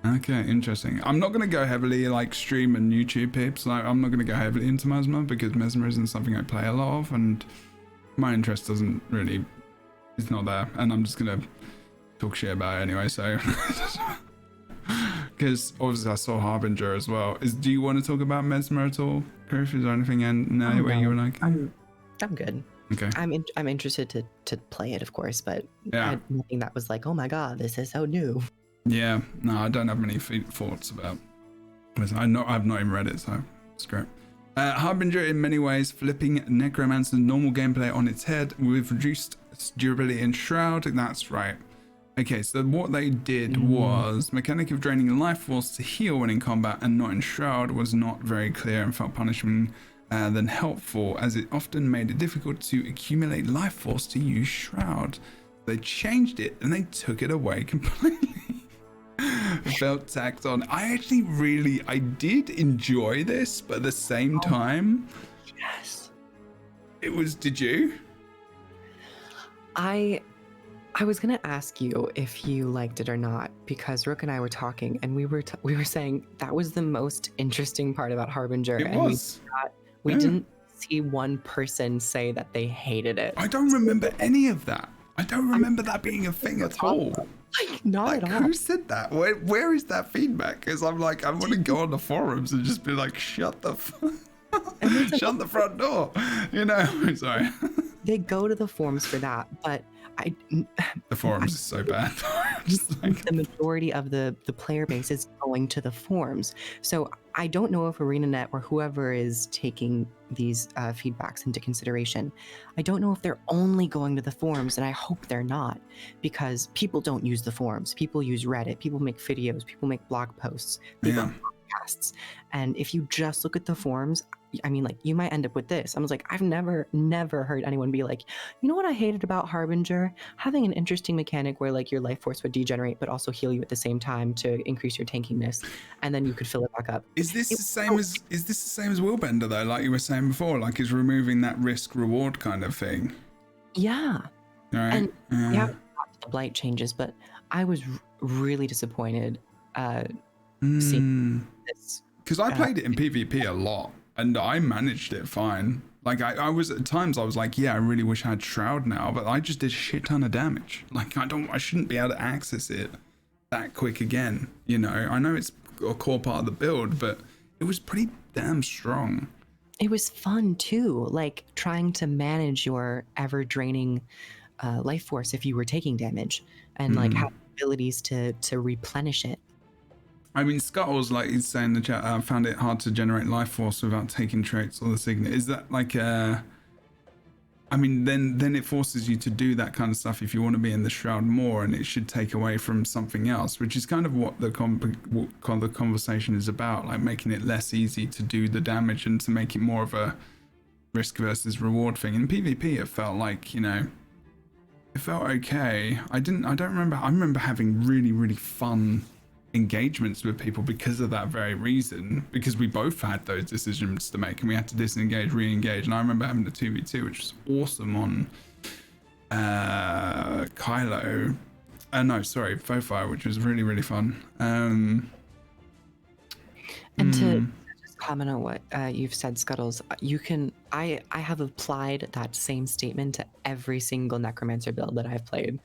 Okay, interesting. I'm not going to go heavily like stream and YouTube peeps. Like, I'm not going to go heavily into Mesmer, because Mesmer isn't something I play a lot of, and my interest doesn't really, it's not there, and I'm just gonna talk shit about it anyway. So, because obviously I saw Harbinger as well. Do you want to talk about Mesmer at all, Kroof? Is there anything where you were like?
I'm good.
Okay.
I'm interested to play it, of course, but
Yeah.
I had nothing that was like, oh my god, this is so new.
Yeah, no, I don't have many thoughts about it. I've not even read it, so it's great. Harbinger, in many ways, flipping Necromancer's normal gameplay on its head with reduced durability and Shroud. That's right. Okay, so what they did was mechanic of draining life force to heal when in combat and not in Shroud was not very clear and felt punishing than helpful, as it often made it difficult to accumulate life force to use Shroud. They changed it and they took it away completely. It felt tacked on. I did enjoy this, but at the same time,
Yes.
it was. Did you?
I was gonna ask you if you liked it or not, because Rook and I were talking and we were saying that was the most interesting part about Harbinger.
It was.
We didn't see one person say that they hated it.
I don't remember any of that. I don't remember that being a thing at all.
Like, not at all.
Who said that? Where is that feedback? Because I'm like, I want to go on the forums and just be like, shut the shut the front door. You know, sorry.
They go to the forums for that, but
The forums is so bad. Just like,
the majority of the player base is going to the forums. So I don't know if ArenaNet or whoever is taking these feedbacks into consideration, I don't know if they're only going to the forums, and I hope they're not, because people don't use the forums. People use Reddit. People make videos. People make blog posts. People make podcasts. And if you just look at the forums, I mean, like, you might end up with this. I was like, I've never heard anyone be like, you know what I hated about Harbinger? Having an interesting mechanic where, like, your life force would degenerate, but also heal you at the same time to increase your tankiness, and then you could fill it back up.
Is this the same as Willbender though? Like you were saying before, like it's removing that risk reward kind of thing.
Yeah.
Right.
And we haven't got to the blight changes, but I was really disappointed seeing this.
Because I played it in PvP a lot. And I managed it fine. Like I was at times I was like, yeah, I really wish I had Shroud now, but I just did a shit ton of damage. Like I shouldn't be able to access it that quick again. You know, I know it's a core part of the build, but it was pretty damn strong.
It was fun too, like trying to manage your ever draining life force if you were taking damage, and like have abilities to replenish it.
I mean, Scuttles, like he's saying in the chat, found it hard to generate life force without taking traits or the signet. Is that like I mean, then it forces you to do that kind of stuff if you want to be in the Shroud more, and it should take away from something else, which is kind of what the conversation is about, like making it less easy to do the damage and to make it more of a risk versus reward thing. In PvP, it felt like, you know, it felt okay. I remember having really, really fun engagements with people because of that very reason, because we both had those decisions to make and we had to disengage, re-engage, and I remember having the 2v2, which was awesome on Kylo, Fofire, which was really, really fun.
And to just comment on what you've said, Scuttles, I have applied that same statement to every single Necromancer build that I've played.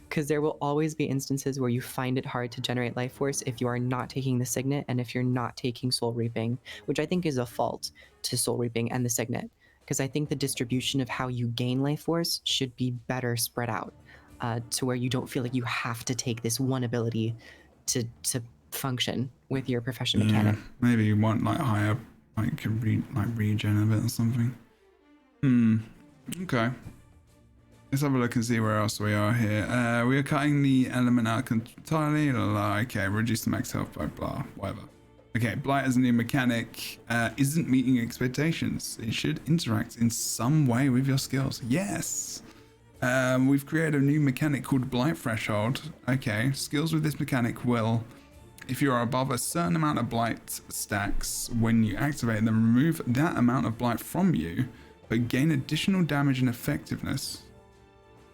Because there will always be instances where you find it hard to generate life force if you are not taking the signet and if you're not taking soul reaping, which I think is a fault to soul reaping and the signet. Because I think the distribution of how you gain life force should be better spread out, to where you don't feel like you have to take this one ability to function with your profession mechanic.
Maybe you want like higher, like regen of it or something. Okay. Let's have a look and see where else we are here. We are cutting the element out entirely. Okay, reduce the max health by blah, whatever. Okay, Blight as a new mechanic isn't meeting expectations. It should interact in some way with your skills. Yes. We've created a new mechanic called Blight Threshold. Okay, skills with this mechanic will, if you are above a certain amount of Blight stacks, when you activate them, remove that amount of Blight from you, but gain additional damage and effectiveness.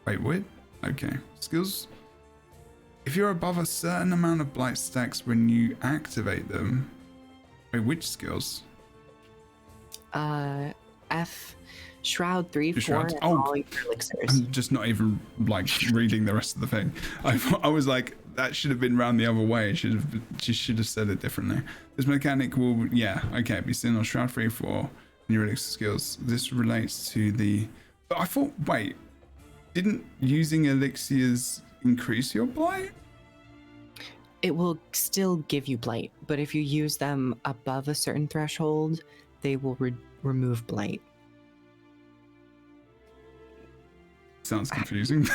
Wait, what? Okay. Skills. If you're above a certain amount of blight stacks when you activate them. Wait, which skills?
F Shroud 3,
Just
4,
shrouds.
and
Oh,
all your elixirs.
I'm just not even like reading the rest of the thing. I was like, that should have been round the other way. She should have said it differently. This mechanic will, be seen on Shroud 3, 4 and your elixir skills. This relates to the. But I thought, wait, didn't using elixirs increase your blight?
It will still give you blight, but if you use them above a certain threshold, they will remove blight.
Sounds confusing.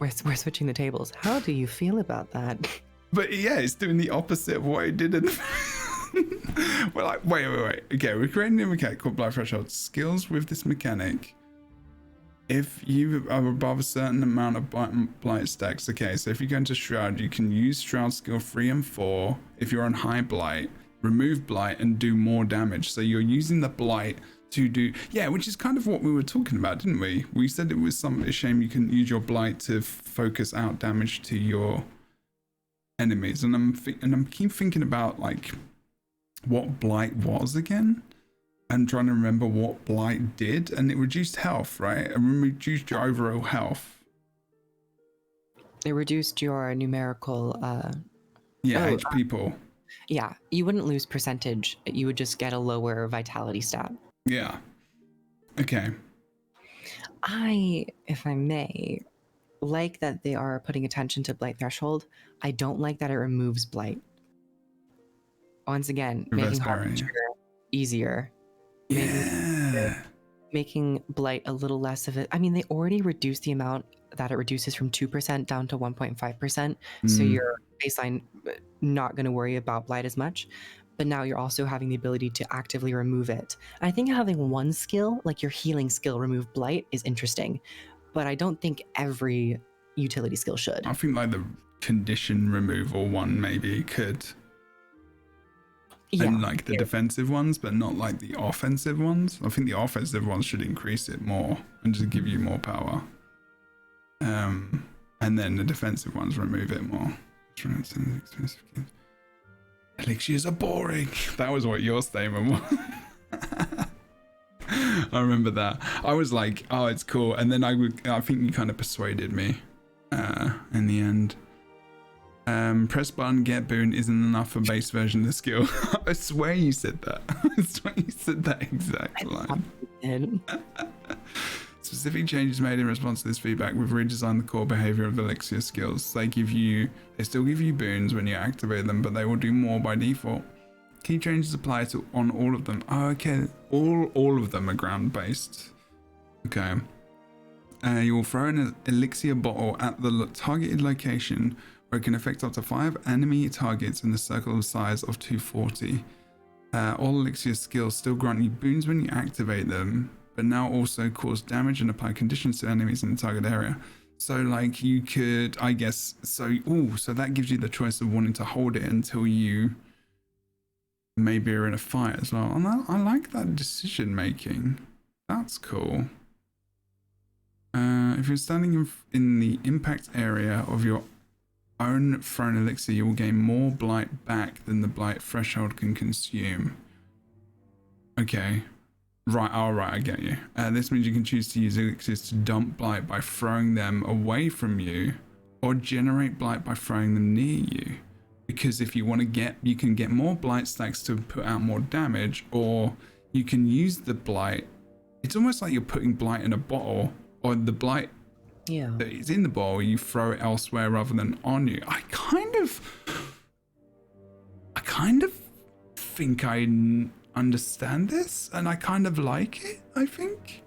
We're switching the tables. How do you feel about that?
But yeah, it's doing the opposite of what it did in the... We're like, wait. Okay, we're creating a mechanic called Blight Threshold. Skills with this mechanic. If you are above a certain amount of blight stacks, okay, so if you go into Shroud, you can use Shroud skill 3 and 4. If you're on high blight, remove blight and do more damage. So you're using the blight to do, which is kind of what we were talking about, didn't we? We said it was a shame you can use your blight to focus out damage to your enemies. And I'm keep thinking about like what blight was again. I'm trying to remember what blight did, and it reduced health, right? And reduced your overall health.
It reduced your numerical
HP pool.
Yeah, you wouldn't lose percentage. You would just get a lower vitality stat.
Yeah. Okay.
I, if I may, like that they are putting attention to blight threshold. I don't like that it removes blight. Once again, making Harbinger easier. Making blight a little less of it. I mean, they already reduced the amount that it reduces from 2% down to 1.5%. So your baseline not going to worry about blight as much. But now you're also having the ability to actively remove it. And I think having one skill, like your healing skill, remove blight is interesting. But I don't think every utility skill should.
I think like the condition removal one maybe could. And like the defensive ones, but not like the offensive ones. I think the offensive ones should increase it more and just give you more power. And then the defensive ones remove it more. Elixirs are boring. That was what your statement was. I remember that. I was like, oh, it's cool. And then I think you kind of persuaded me in the end. Press button, get boon isn't enough for base version of the skill. I swear you said that. I swear you said that exact line. Specific changes made in response to this feedback. We've redesigned the core behavior of elixir skills. They still give you boons when you activate them, but they will do more by default. Key changes apply on all of them. Oh, okay. All of them are ground based. Okay. You will throw an elixir bottle at the targeted location where it can affect up to 5 enemy targets in a circle of size of 240. All elixir skills still grant you boons when you activate them, but now also cause damage and apply conditions to enemies in the target area. So like you could, I guess, so that gives you the choice of wanting to hold it until you maybe are in a fight as well. And I like that decision making. That's cool. If you're standing in the impact area of your own thrown elixir, you will gain more blight back than the blight threshold can consume. Okay. Right, I get you. This means you can choose to use elixirs to dump blight by throwing them away from you, or generate blight by throwing them near you. Because if you want to you can get more blight stacks to put out more damage, or you can use the blight. It's almost like you're putting blight in a bottle, or the blight that is in the bottle, you throw it elsewhere rather than on you. I kind of think I understand this, and I kind of like it, I think.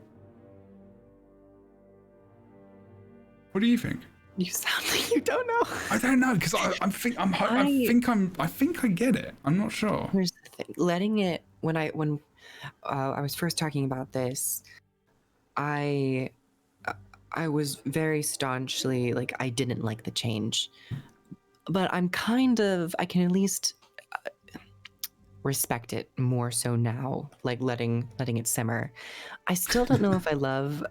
What do you think?
You sound like you don't know.
I don't know, because I think I get it. I'm not sure.
Here's the thing: letting it when I was first talking about this, I was very staunchly like I didn't like the change, but I can at least respect it more so now, like letting it simmer. I still don't know if I love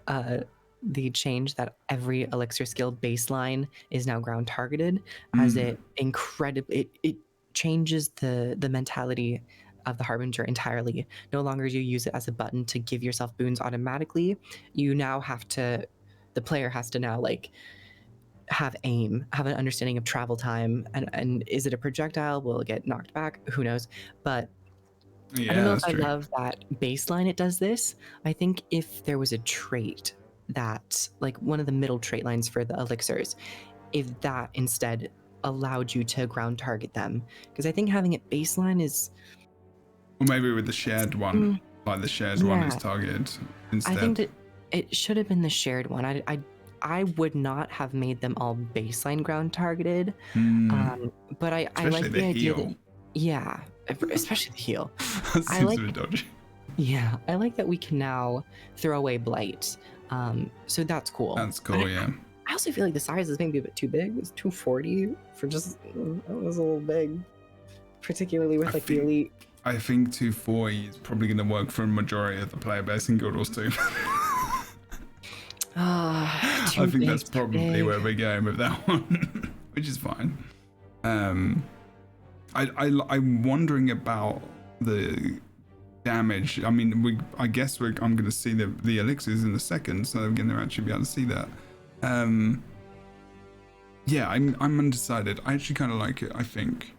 the change that every elixir skill baseline is now ground targeted, as it changes the mentality of the Harbinger entirely. No longer do you use it as a button to give yourself boons automatically. You now have to, the player has to now like have aim, have an understanding of travel time, and is it a projectile? Will it get knocked back? Who knows? But
Yeah,
I don't know if
that's
I
true.
love that baseline it does this. I think if there was a trait that, like one of the middle trait lines for the elixirs, if that instead allowed you to ground target them, because I think having it baseline is,
Or maybe with the shared one, like the shared one is
yeah.
targeted instead.
I think that it should have been the shared one. I would not have made them all baseline ground targeted, but I like the idea
heal.
that, yeah, especially the heal.
That
I
seems
like,
a bit dodgy.
yeah, I like that we can now throw away blight. So that's cool.
That's cool, yeah.
I also feel like the size is maybe a bit too big. It's 240 for just, that was a little big, particularly with the elite.
I think 240 is probably going to work for a majority of the player base in Guild Wars 2. I think that's probably where we're going with that one, which is fine. I'm wondering about the damage. I mean, I guess I'm going to see the elixirs in a second, so I'm going to actually be able to see that. Yeah, I'm undecided. I actually kind of like it, I think.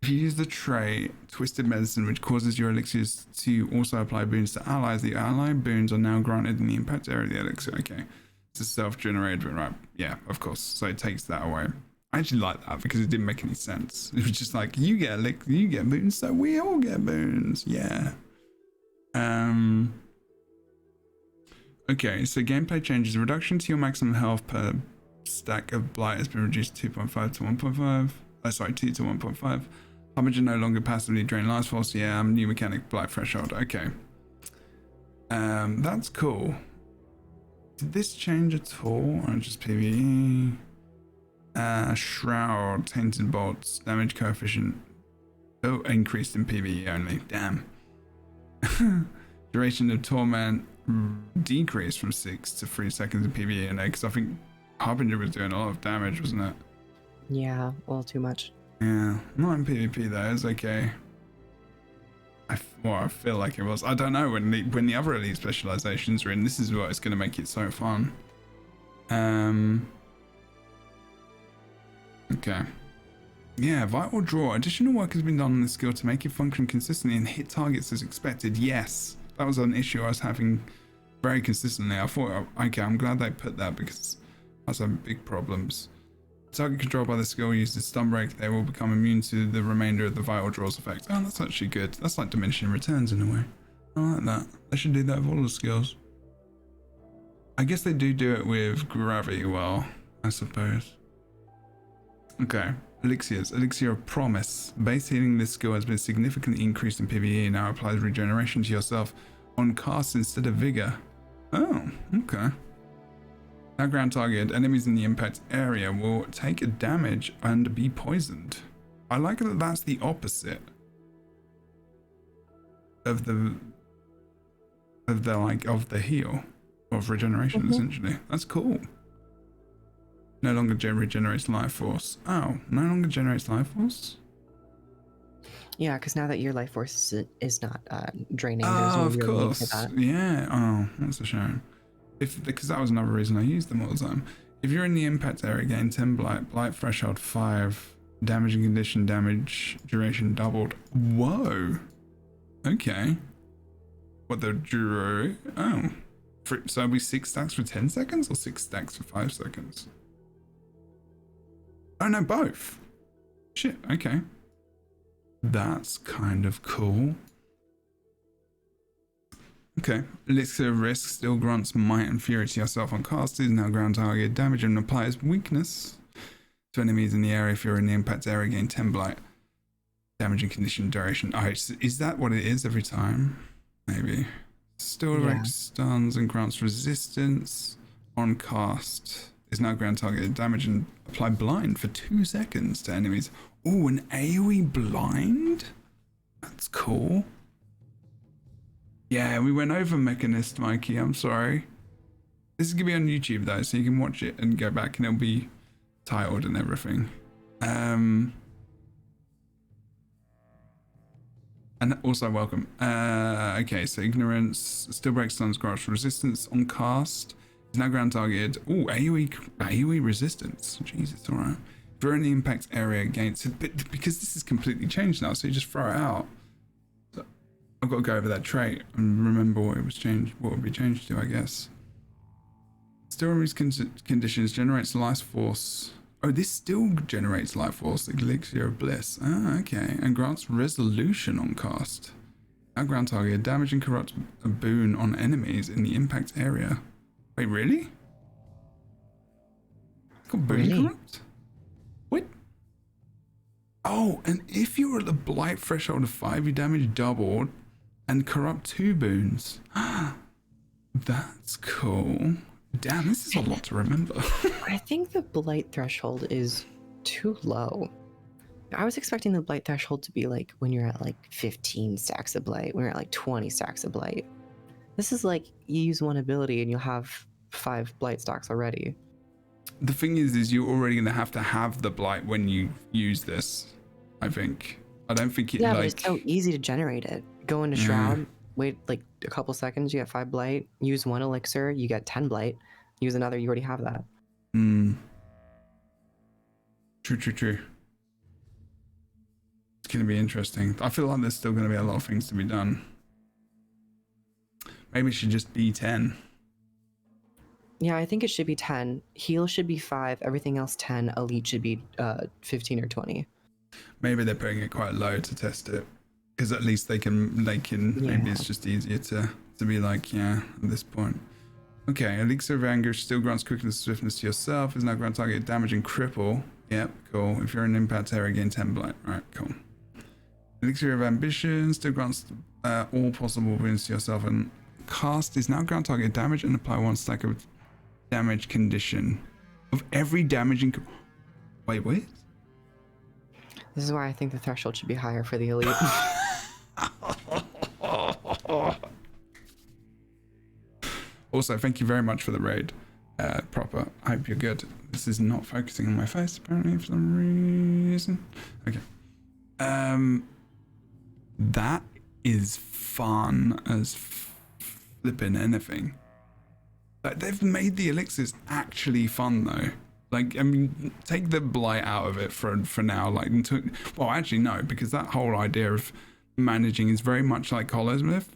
If you use the trait Twisted Medicine, which causes your elixirs to also apply boons to allies, the ally boons are now granted in the impact area of the elixir. Okay, it's a self-generated, right? Yeah, of course. So it takes that away. I actually like that because it didn't make any sense. It was just like, you get boons, so we all get boons. Yeah. Okay, so gameplay changes. Reduction to your maximum health per stack of blight has been reduced 2.5 to 1.5. Oh, sorry, 2 to 1.5. Harbinger no longer passively drain life force. Yeah, new mechanic, blight threshold. Okay. That's cool. Did this change at all? Or just PvE? Shroud, tainted bolts, damage coefficient. Oh, increased in PvE only. Damn. Duration of torment decreased from 6 to 3 seconds in PvE, and because I think Harbinger was doing a lot of damage, wasn't it?
Yeah, a little too much.
Yeah, not in PvP though. It's okay. I feel like it was. I don't know when the other elite specializations are in. This is what is going to make it so fun. Okay. Yeah, Vital Draw. Additional work has been done on this skill to make it function consistently and hit targets as expected. Yes, that was an issue I was having very consistently. I thought, okay, I'm glad they put that because I was having big problems. Target controlled by the skill uses stun break, they will become immune to the remainder of the Vital Draw's effect. Oh, that's actually good. That's like diminishing returns in a way. I like that. They should do that with all the skills. I guess they do it with Gravity well, I suppose. Okay. Elixirs. Elixir of Promise. Base healing this skill has been significantly increased in PvE and now applies regeneration to yourself on cast instead of Vigor. Oh, okay. Now ground target, enemies in the impact area will take a damage and be poisoned. I like that that's the opposite of the heal, of regeneration, essentially. That's cool. No longer regenerates life force. Oh, no longer generates life force?
Yeah, because now that your life force is not draining,
Oh,
there's no
of
real need
course.
for that.
Yeah. Oh, that's a shame. Because that was another reason I used them all the time. If you're in the impact area, gain 10 blight threshold 5, damage and condition damage duration doubled. Whoa. Okay. What the Jebro? Oh. So it'll be 6 stacks for 10 seconds or 6 stacks for 5 seconds? Oh no, both. Shit, okay. That's kind of cool. Okay. Elixir of Risk still grants might and fury to yourself on casters, now ground target damage and applies weakness to enemies in the area. If you're in the impact area, gain 10 blight. Damage and condition duration. Oh, is that what it is every time? Maybe. Still directs stuns and grants resistance on cast. Is now ground targeted damage and apply blind for 2 seconds to enemies. Oh, an AoE blind? That's cool. Yeah, we went over Mechanist, Mikey. I'm sorry. This is going to be on YouTube, though, so you can watch it and go back, and it'll be titled and everything. And also welcome. Okay, so ignorance still breaks stuns, grasp resistance on cast. Is now ground targeted. Ooh, AoE resistance. Jesus, alright. Throw any impact area against it, but because this is completely changed now, so you just throw it out. So I've got to go over that trait and remember what it was changed, what would be changed to, I guess. Still removes conditions, generates life force. Oh, this still generates life force, elixir of bliss. Ah, okay. And grants resolution on cast. Now ground target, damage and corrupt a boon on enemies in the impact area. Wait, really? Got boon
Really?
corrupt? What? Oh, and if you're at the blight threshold of 5, you damage doubled and corrupt 2 boons. That's cool. Damn, this is a lot to remember.
I think the blight threshold is too low. I was expecting the blight threshold to be like when you're at like 15 stacks of blight, when you're at like 20 stacks of blight. This is like you use one ability and you'll have 5 blight stacks already.
The thing is you're already going to have the blight when you use this, I think. I don't think it
but it's so easy to generate it. Go into Shroud, wait like a couple seconds, you get 5 blight. Use 1 elixir, you get 10 blight. Use another, you already have that.
True. It's going to be interesting. I feel like there's still going to be a lot of things to be done. Maybe it should just be 10.
Yeah, I think it should be 10. Heal should be 5, everything else 10. Elite should be 15 or 20.
Maybe they're putting it quite low to test it. Because at least they can maybe it's just easier to be like, yeah, at this point. Okay, Elixir of Anger still grants quickness and swiftness to yourself. Is now grant target damage and cripple. Yep, cool. If you're in impact area, gain 10 blight. Alright, cool. Elixir of Ambition still grants all possible wounds to yourself. And cast is now grant target damage and apply 1 stack of damage condition of every damaging. Wait, what?
This is why I think the threshold should be higher for the elite.
Also, thank you very much for the raid. Proper. I hope you're good. This is not focusing on my face apparently for some reason. Okay. That is fun as flipping anything. Like, they've made the elixirs actually fun though. Like, I mean, take the blight out of it for now. Like, well, actually no, because that whole idea of managing is very much like Holosmith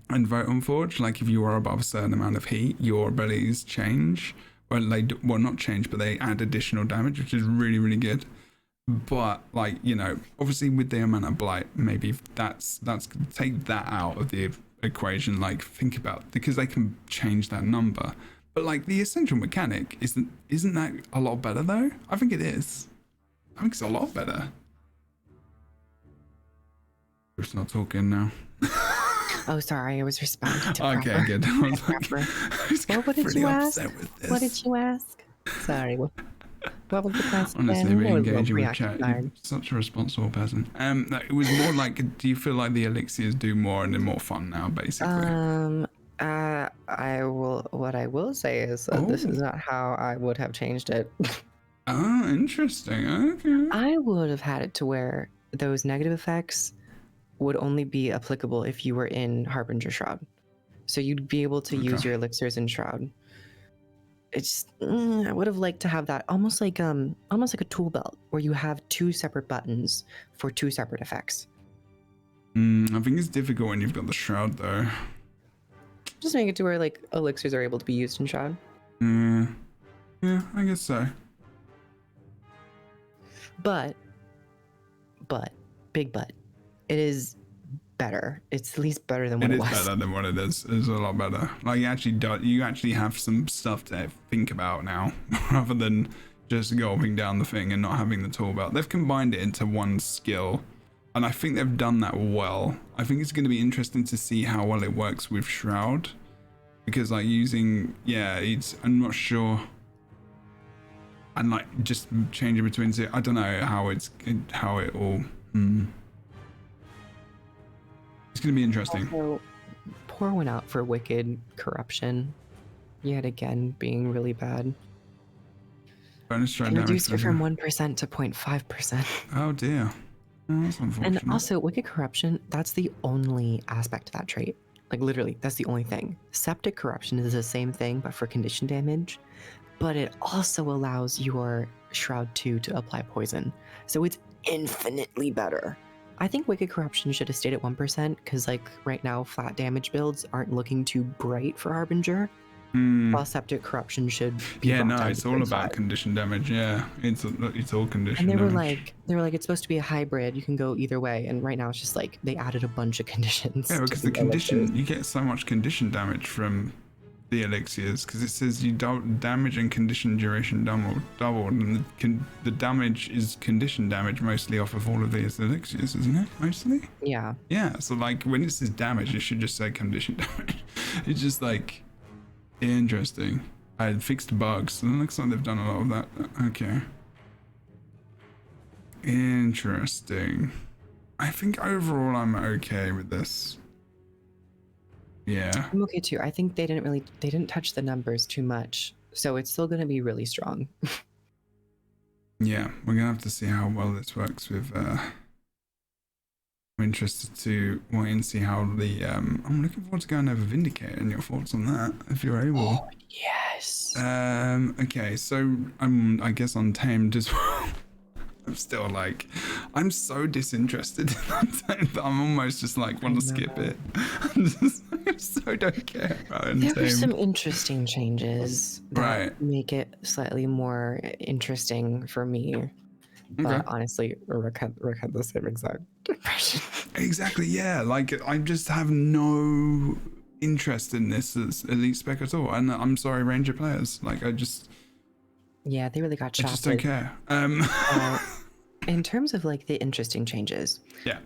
and Voton Forge. Like, if you are above a certain amount of heat, your abilities change. Well, not change, but they add additional damage, which is really, really good. But, like, you know, obviously with the amount of blight, maybe that's take that out of the equation. Like, think about, because they can change that number. But like the essential mechanic isn't that a lot better though? I think it is. I think it's a lot better. It's not talking now.
Oh, sorry, I was responding to
okay,
proper.
good. I was like,
what did you ask? What did you ask? Sorry. What was the question?
Honestly, we engaging with chat. You're such a responsible person. No, it was more like, do you feel like the elixirs do more and they're more fun now, basically?
What I will say is that this is not how I would have changed it.
Oh, interesting. Okay.
I would have had it to where those negative effects would only be applicable if you were in Harbinger Shroud. So you'd be able to use your elixirs in Shroud. It's I would have liked to have that almost like a tool belt where you have 2 separate buttons for 2 separate effects.
I think it's difficult when you've got the Shroud though.
Just make it to where like elixirs are able to be used in Shroud.
Yeah, I guess so.
But, big but, it is better. It's at least better than what it was.
It is better than what it is. It's a lot better. Like, you actually have some stuff to think about now, rather than just gulping down the thing and not having the tool belt. They've combined it into one skill, and I think they've done that well. I think it's going to be interesting to see how well it works with Shroud, because like I'm not sure. And like just changing between two, I don't know how it all. It's going to be interesting.
Also, pour one out for Wicked Corruption, yet again being really bad.
Bonus strike
They
damage.
reduced it from 1% to 0.5%.
Oh dear. Oh, that's
And
unfortunate.
also, Wicked Corruption, that's the only aspect of that trait. Like, literally, that's the only thing. Septic Corruption is the same thing, but for condition damage. But it also allows your Shroud 2 to apply poison. So it's infinitely better. I think Wicked Corruption should have stayed at 1%, because, like, right now, flat damage builds aren't looking too bright for Harbinger. While Septic Corruption should be
Yeah,
brought
no,
down
it's
to
all
0.5.
about condition damage. Yeah, it's all condition
And
damage.
they were like, it's supposed to be a hybrid. You can go either way. And right now, it's just like they added a bunch of conditions.
Yeah,
to
because the
elixirs.
condition, you get so much condition damage from the elixirs, because it says you don't damage and condition duration doubled, and the damage is condition damage mostly off of all of these elixirs, isn't it? Mostly.
Yeah.
Yeah. So like when it says damage, it should just say condition damage. It's just like interesting. I had fixed bugs, so it looks like they've done a lot of that. Okay. Interesting. I think overall I'm okay with this. Yeah.
I'm okay too. I think they didn't touch the numbers too much. So it's still going to be really strong.
Yeah, we're gonna have to see how well this works with I'm interested to wait and see how the I'm looking forward to going over Vindicator and your thoughts on that, if you're able.
Oh, yes.
Okay, so I'm I guess Untamed as well. I'm still like, I'm so disinterested in Untamed that I'm almost just like want to skip it. I so don't care about Untamed.
There were some interesting changes that
Right.
make it slightly more interesting for me. But
Okay.
honestly, Rick had the same exact impression.
Exactly, yeah. Like, I just have no interest in this as Elite Spec at all. And I'm sorry, Ranger players. Like,
Yeah, they really got
I
shot.
just don't care.
In terms of like the interesting changes,
Yeah.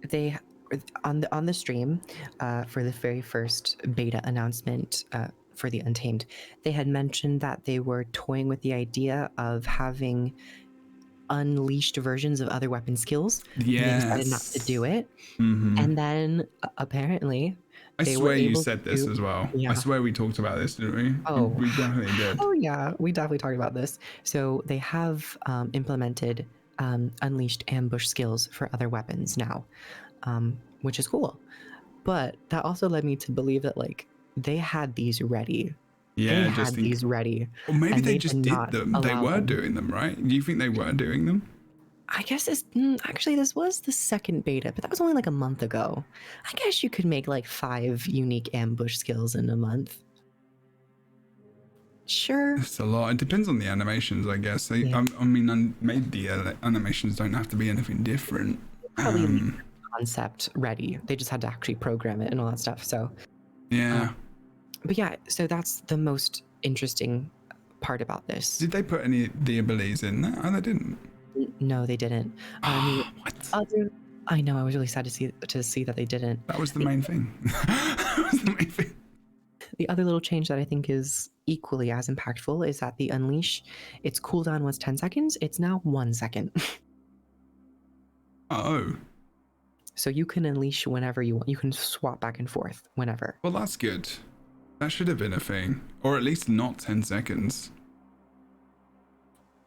they on the stream for the very first beta announcement for the Untamed, they had mentioned that they were toying with the idea of having unleashed versions of other weapon skills.
Yes.
They decided not to do it.
Mm-hmm.
And then apparently
I
they
swear
were
you
able
said this
to-
as well.
Yeah.
I swear we talked about this, didn't we?
Oh.
We definitely did.
Oh yeah, we definitely talked about this. So they have implemented unleashed ambush skills for other weapons now, which is cool. But that also led me to believe that like they had these ready.
Yeah,
they had these ready.
Or maybe
and
they just
did
did
not
them. They
allow
were
them.
doing them, right? Do you think they were doing them?
I guess this was the second beta, but that was only like a month ago. I guess you could make like 5 unique ambush skills in a month. Sure.
It's a lot. It depends on the animations, I guess.
Yeah.
I mean, maybe the animations don't have to be anything different.
Probably concept ready. They just had to actually program it and all that stuff. So
Yeah.
but yeah, so that's the most interesting part about this.
Did they put any of the abilities in there? Oh, they didn't.
No, they didn't.
What?
I know. I was really sad to see that they didn't.
That was the main thing. That was the main thing.
The other little change that I think is equally as impactful is that the unleash, its cooldown was 10 seconds. It's now 1 second.
Oh.
So you can unleash whenever you want. You can swap back and forth whenever.
Well, that's good. That should have been a thing. Or at least not 10 seconds.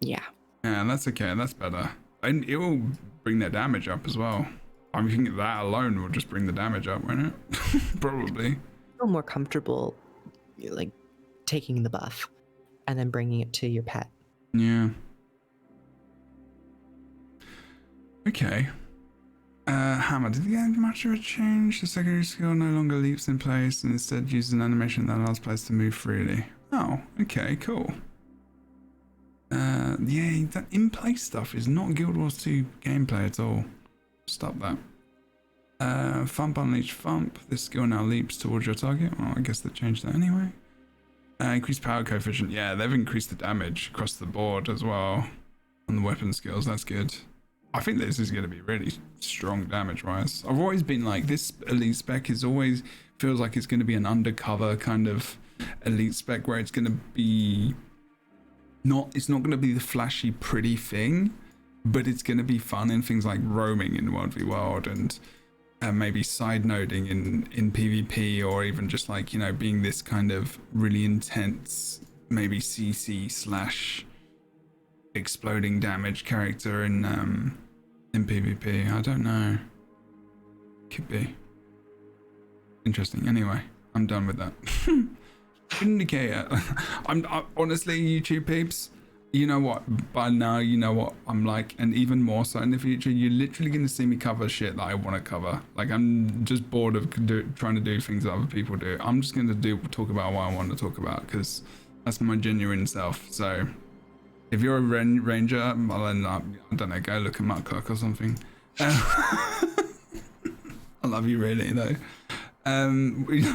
Yeah.
Yeah, that's okay. That's better. And it will bring their damage up as well. I think that alone will just bring the damage up, won't it? Probably.
Feel more comfortable, like taking the buff and then bringing it to your pet.
Yeah. Okay. Hammer. Did the game master change? The secondary skill no longer leaps in place and instead uses an animation that allows players to move freely. Oh, okay, cool. Yeah, that in-play stuff is not Guild Wars 2 gameplay at all. Stop that. Thump unleash thump. This skill now leaps towards your target. Well, I guess they changed that anyway. Increased power coefficient. Yeah, they've increased the damage across the board as well on the weapon skills. That's good. I think this is going to be really strong damage-wise. I've always been like, this Elite Spec is always feels like it's going to be an undercover kind of Elite Spec where it's going to be it's not going to be the flashy, pretty thing, but it's going to be fun in things like roaming in World v World and maybe side noding in PvP, or even just like, you know, being this kind of really intense, maybe CC / exploding damage character in in PvP. I don't know. Could be. Interesting. Anyway, I'm done with that. Vindicator. I honestly, YouTube peeps, you know what? By now, you know what I'm like, and even more so in the future, you're literally going to see me cover shit that I want to cover. Like, I'm just bored of trying to do things that other people do. I'm just going to talk about what I want to talk about, because that's my genuine self. So, if you're a ranger, I'll end up, I don't know, go look at Mark Cook or something. I love you really, though. We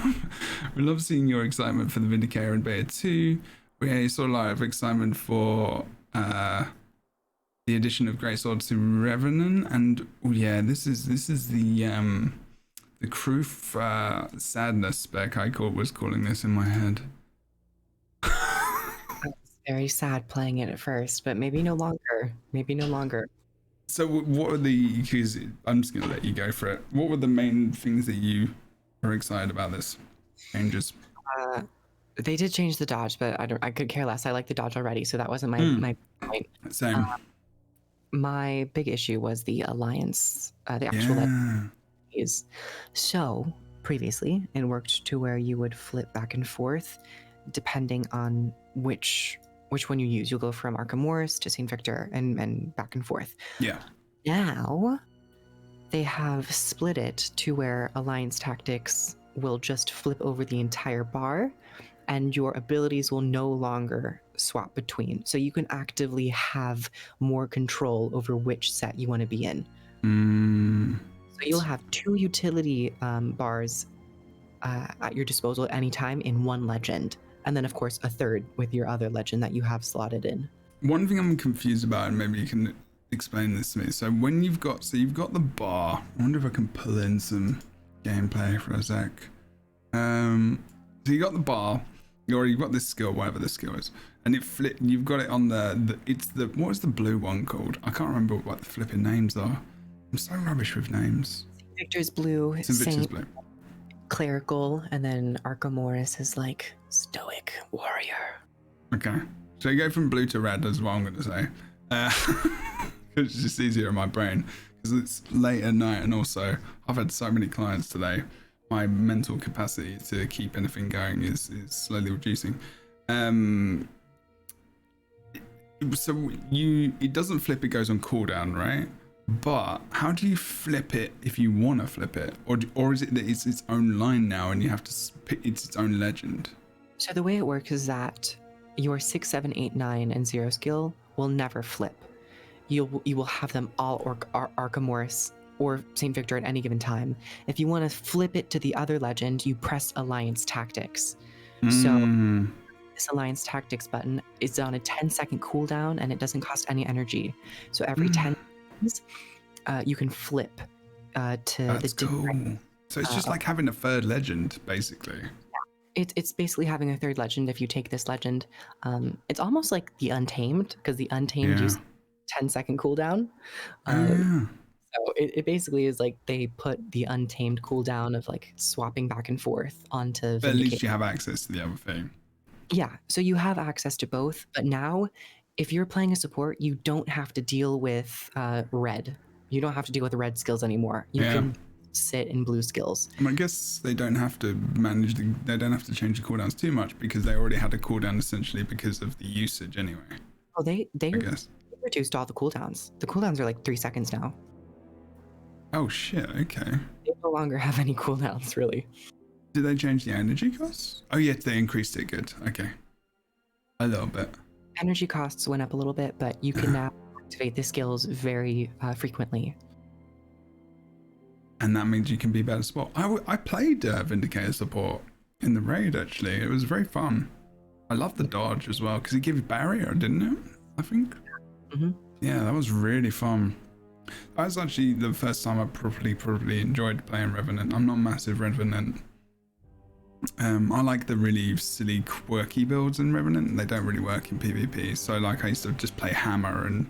love seeing your excitement for the Vindicator and Beta 2. We saw a lot of excitement for the addition of Greatsword to Revenant, and oh yeah, this is the Kroof sadness spec I was calling this in my head.
I was very sad playing it at first, but maybe no longer. Maybe no longer.
So what are the? Because I'm just gonna let you go for it. What were the main things that you are excited about this changes?
They did change the dodge, but I could care less. I like the dodge already, so that wasn't my point.
Same.
My big issue was the alliance, the actual is. So previously, it worked to where you would flip back and forth, depending on which one you use. You'll go from Arkham Morris to St. Victor and back and forth.
Yeah.
Now, they have split it to where alliance tactics will just flip over the entire bar, and your abilities will no longer swap between. So you can actively have more control over which set you want to be in. So you'll have 2 utility bars at your disposal at any time in one legend. And then, of course, a third with your other legend that you have slotted in. One
thing I'm confused about, and maybe you can explain this to me. So when you've got the bar. I wonder if I can pull in some gameplay for a sec. So you got the bar, or you've got this skill, whatever this skill is, and you've got it on what is the blue one called? I can't remember what the flipping names are. I'm so rubbish with names.
Victor's blue.
St. Victor's blue.
Clerical, and then Arkham Morris is like stoic warrior.
Okay, so you go from blue to red is what I'm going to say. It's just easier in my brain because it's late at night, and also I've had so many clients today. My mental capacity to keep anything going is slowly reducing. So it doesn't flip; it goes on cooldown, right? But how do you flip it if you want to flip it, or is it that it's its own line now and you have to pick its own legend?
So the way it works is that your 6, 7, 8, 9, and 0 skill will never flip. You will have them all Arkham Morris or St. Victor at any given time. If you want to flip it to the other legend, you press Alliance Tactics. So this Alliance Tactics button is on a 10-second cooldown, and it doesn't cost any energy. So every 10 seconds, you can flip to
That's
the different.
Cool. So it's just like having a third legend, basically.
It's basically having a third legend if you take this legend. It's almost like the Untamed, because the Untamed use 10-second cooldown. So it basically is like they put the Untamed cooldown of like swapping back and forth onto Vindicator.
But at least you have access to the other thing.
Yeah, so you have access to both, but now if you're playing a support, you don't have to deal with red. You don't have to deal with the red skills anymore. You can sit in blue skills.
I guess they don't have to they don't have to change the cooldowns too much because they already had a cooldown essentially because of the usage anyway.
Oh, they reduced all the cooldowns. The cooldowns are like 3 seconds now.
Oh shit, okay.
They no longer have any cooldowns, really.
Did they change the energy costs? Oh yeah, they increased it, good. Okay. A little bit.
Energy costs went up a little bit, but you can now activate the skills very frequently.
And that means you can be better support. I played Vindicator support in the raid, actually. It was very fun. I love the dodge as well, because it gives barrier, didn't it? I think. Yeah, that was really fun. That was actually the first time I properly enjoyed playing Revenant. I'm not a massive Revenant. I like the really silly, quirky builds in Revenant. They don't really work in PvP. So like I used to just play Hammer, and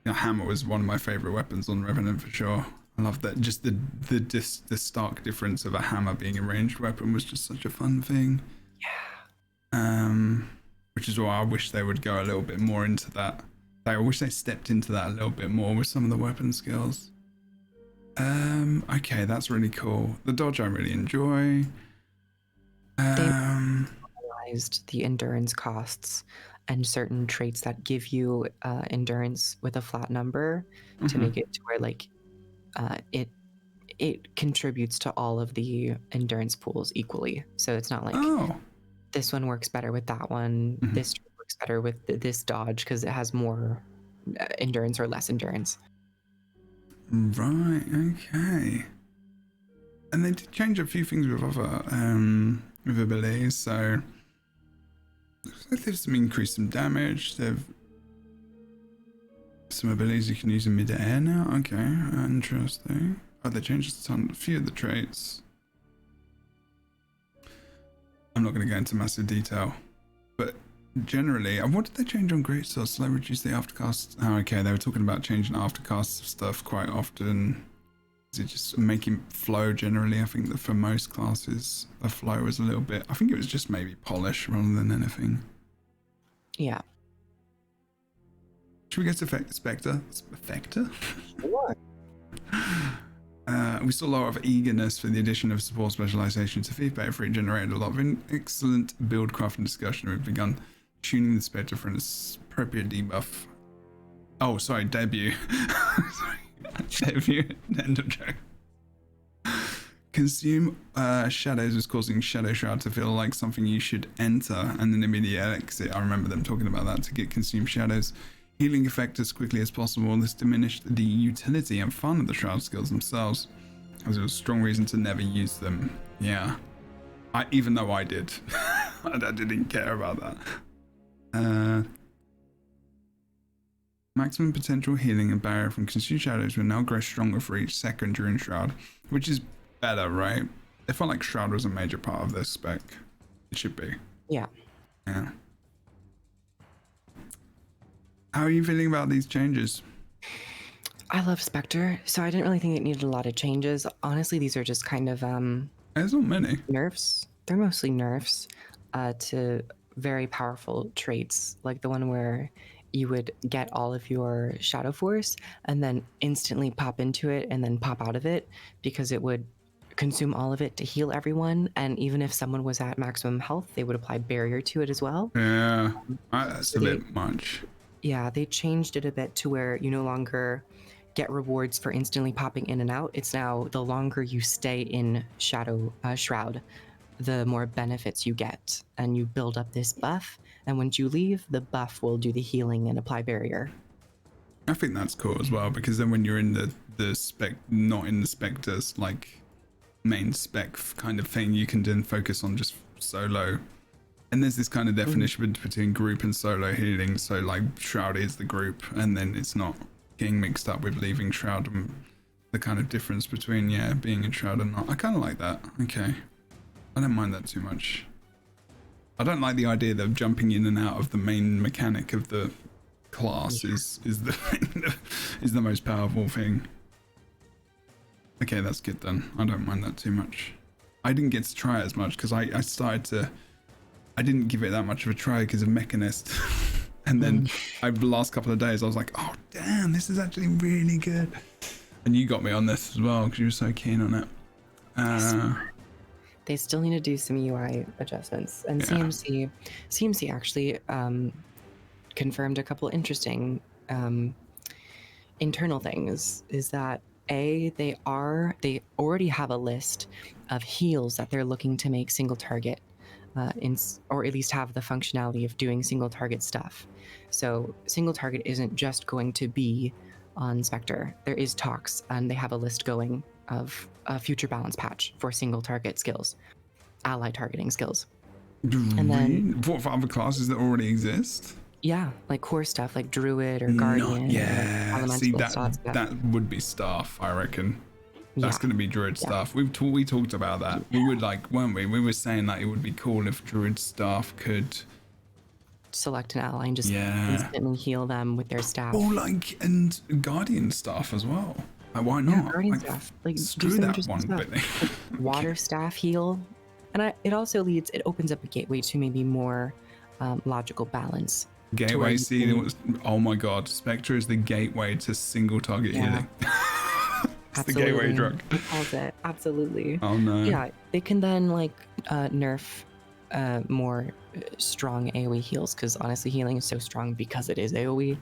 Hammer was one of my favorite weapons on Revenant for sure. I love that. Just the stark difference of a hammer being a ranged weapon was just such a fun thing. Yeah. Which is why I wish they would go a little bit more into that I wish they stepped into that a little bit more with some of the weapon skills. Okay, that's really cool. The dodge I really enjoy.
They analyzed the endurance costs and certain traits that give you endurance with a flat number to make it to where like it contributes to all of the endurance pools equally. So it's not like this one works better with that one. This works better with this dodge because it has more endurance or less endurance.
Right, okay. And they did change a few things with other with abilities, so looks like there's some increase in damage. They've some abilities you can use in mid-air now. Okay, interesting. Oh, they changed a few of the traits. I'm not going to go into massive detail, but generally, what did they change on Greatsword? So they reduced the aftercast. Oh, okay, they were talking about changing aftercast stuff quite often. Is it just making flow generally? I think that for most classes, the flow was a little bit. I think it was just maybe polish rather than anything.
Yeah.
Should we go to Specter? Specter?
What?
We saw a lot of eagerness for the addition of support specialization to feedback for it generated a lot of excellent build craft and discussion. We've begun tuning the Spectre for an appropriate debuff. Oh, sorry, debut. Sorry, debut. End of joke. Consume shadows was causing Shadow Shroud to feel like something you should enter and then immediate exit. I remember them talking about that to get consume shadows. Healing effect as quickly as possible. This diminished the utility and fun of the Shroud skills themselves, as it was a strong reason to never use them. Yeah. Even though I did. I didn't care about that. Maximum potential healing and barrier from consumed shadows will now grow stronger for each second during Shroud, which is better, right? It felt like Shroud was a major part of this spec. It should be.
Yeah.
Yeah. How are you feeling about these changes?
I love Specter, so I didn't really think it needed a lot of changes. Honestly, these are just kind of
There's not many.
nerfs. They're mostly nerfs to very powerful traits, like the one where you would get all of your Shadow Force and then instantly pop into it and then pop out of it because it would consume all of it to heal everyone. And even if someone was at maximum health, they would apply barrier to it as well.
Yeah, that's a bit much.
Yeah, they changed it a bit to where you no longer get rewards for instantly popping in and out. It's now the longer you stay in Shroud, the more benefits you get, and you build up this buff. And once you leave, the buff will do the healing and apply barrier.
I think that's cool as well, because then when you're in the spec, not in the Spectre's like main spec kind of thing, you can then focus on just solo. And there's this kind of definition between group and solo healing. So like Shroud is the group, and then it's not getting mixed up with leaving Shroud, and the kind of difference between being in Shroud and not. I kind of like that. Okay, I don't mind that too much. I don't like the idea that jumping in and out of the main mechanic of the class is the thing that is the most powerful thing. Okay, that's good then. I don't mind that too much. I didn't get to try it as much because I didn't give it that much of a try because of Mechanist. And then the last couple of days I was like, oh damn, this is actually really good. And you got me on this as well because you were so keen on it.
They still need to do some UI adjustments. And CMC actually confirmed a couple interesting internal things. Is that they already have a list of heals that they're looking to make single target. Or at least have the functionality of doing single target stuff. So single target isn't just going to be on Spectre. There is talks, and they have a list going of a future balance patch for single target skills, ally targeting skills. And then
what for other classes that already exist?
Yeah, like core stuff like Druid or Guardian.
See that would be staff, I reckon. That's going to be Druid stuff. We talked about that. We would weren't we? We were saying that it would be cool if Druid staff could
select an ally and just instantly heal them with their staff.
Or and Guardian staff as well. Why not?
Yeah, Guardian staff.
Screw that one bit.
Water staff heal, and it also opens up a gateway to maybe more logical balance
Gateway
you
seed
can-
was, oh my god, Spectre is the gateway to single target
Yeah.
healing. It's the gateway drug.
It calls it. Absolutely.
Oh no.
Yeah, they can then like nerf more strong AoE heals, because honestly healing is so strong because it is AoE.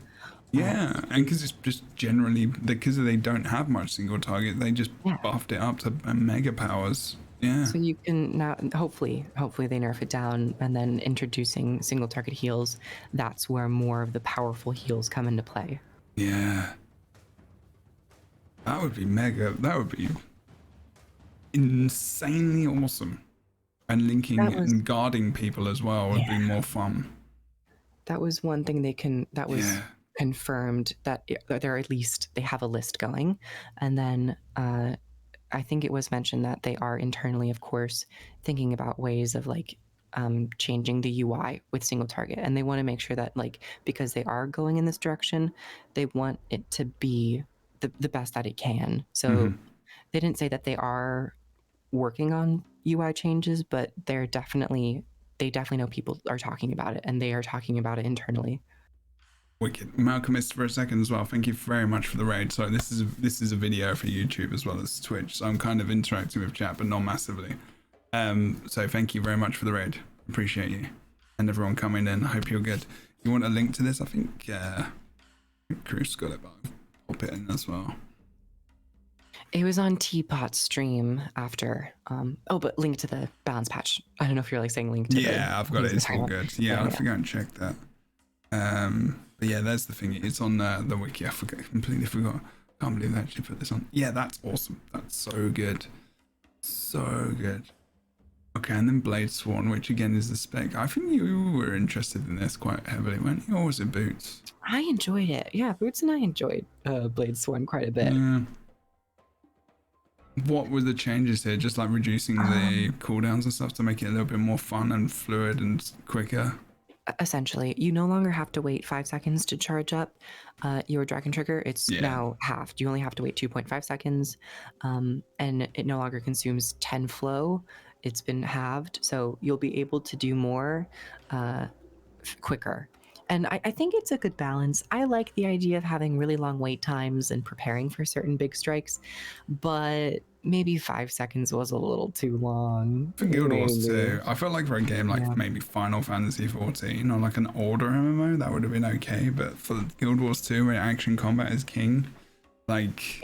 Yeah, and because it's just generally, because they don't have much single target, they just
Yeah.
buffed it up to mega powers. Yeah.
So you can now, hopefully they nerf it down, and then introducing single target heals, that's where more of the powerful heals come into play.
Yeah. That would be mega. That would be insanely awesome. And linking and guarding people as well would be more fun.
That was one thing that was
Yeah.
confirmed, that they're at least, they have a list going. And then I think it was mentioned that they are internally, of course, thinking about ways of like changing the UI with single target. And they want to make sure that, like, because they are going in this direction, they want it to be the best that it can. So they didn't say that they are working on UI changes, but they definitely know people are talking about it, and they are talking about it internally.
Wicked. Malcolm missed for a second as well. Thank you very much for the raid. So this is a video for YouTube as well as Twitch. So I'm kind of interacting with chat, but not massively. So thank you very much for the raid. Appreciate you. And everyone coming in. I hope you're good. You want a link to this? I think Kroof's got it, but I'll pop it in as well.
It was on Teapot's stream after. But link to the balance patch. I don't know if you're like saying link to
Yeah, I've got it. It's all good. Yeah, I'll forget and check that. But yeah, there's the thing. It's on the wiki. I completely forgot. Can't believe they actually put this on. Yeah, that's awesome. That's so good. So good. Okay, and then Bladesworn, which again is the spec. I think you were interested in this quite heavily, weren't you? Or was it Boots?
I enjoyed it. Yeah, Boots and I enjoyed Bladesworn quite a bit.
Yeah. What were the changes here? Just like reducing the cooldowns and stuff to make it a little bit more fun and fluid and quicker?
Essentially, you no longer have to wait 5 seconds to charge up your dragon trigger. It's now halved. You only have to wait 2.5 seconds, and it no longer consumes 10 flow. It's been halved, so you'll be able to do more quicker. And I think it's a good balance. I like the idea of having really long wait times and preparing for certain big strikes, but maybe 5 seconds was a little too long.
For Guild Wars 2, I felt like for a game like maybe Final Fantasy 14 or like an older MMO, that would have been okay. But for Guild Wars 2, where action combat is king, like,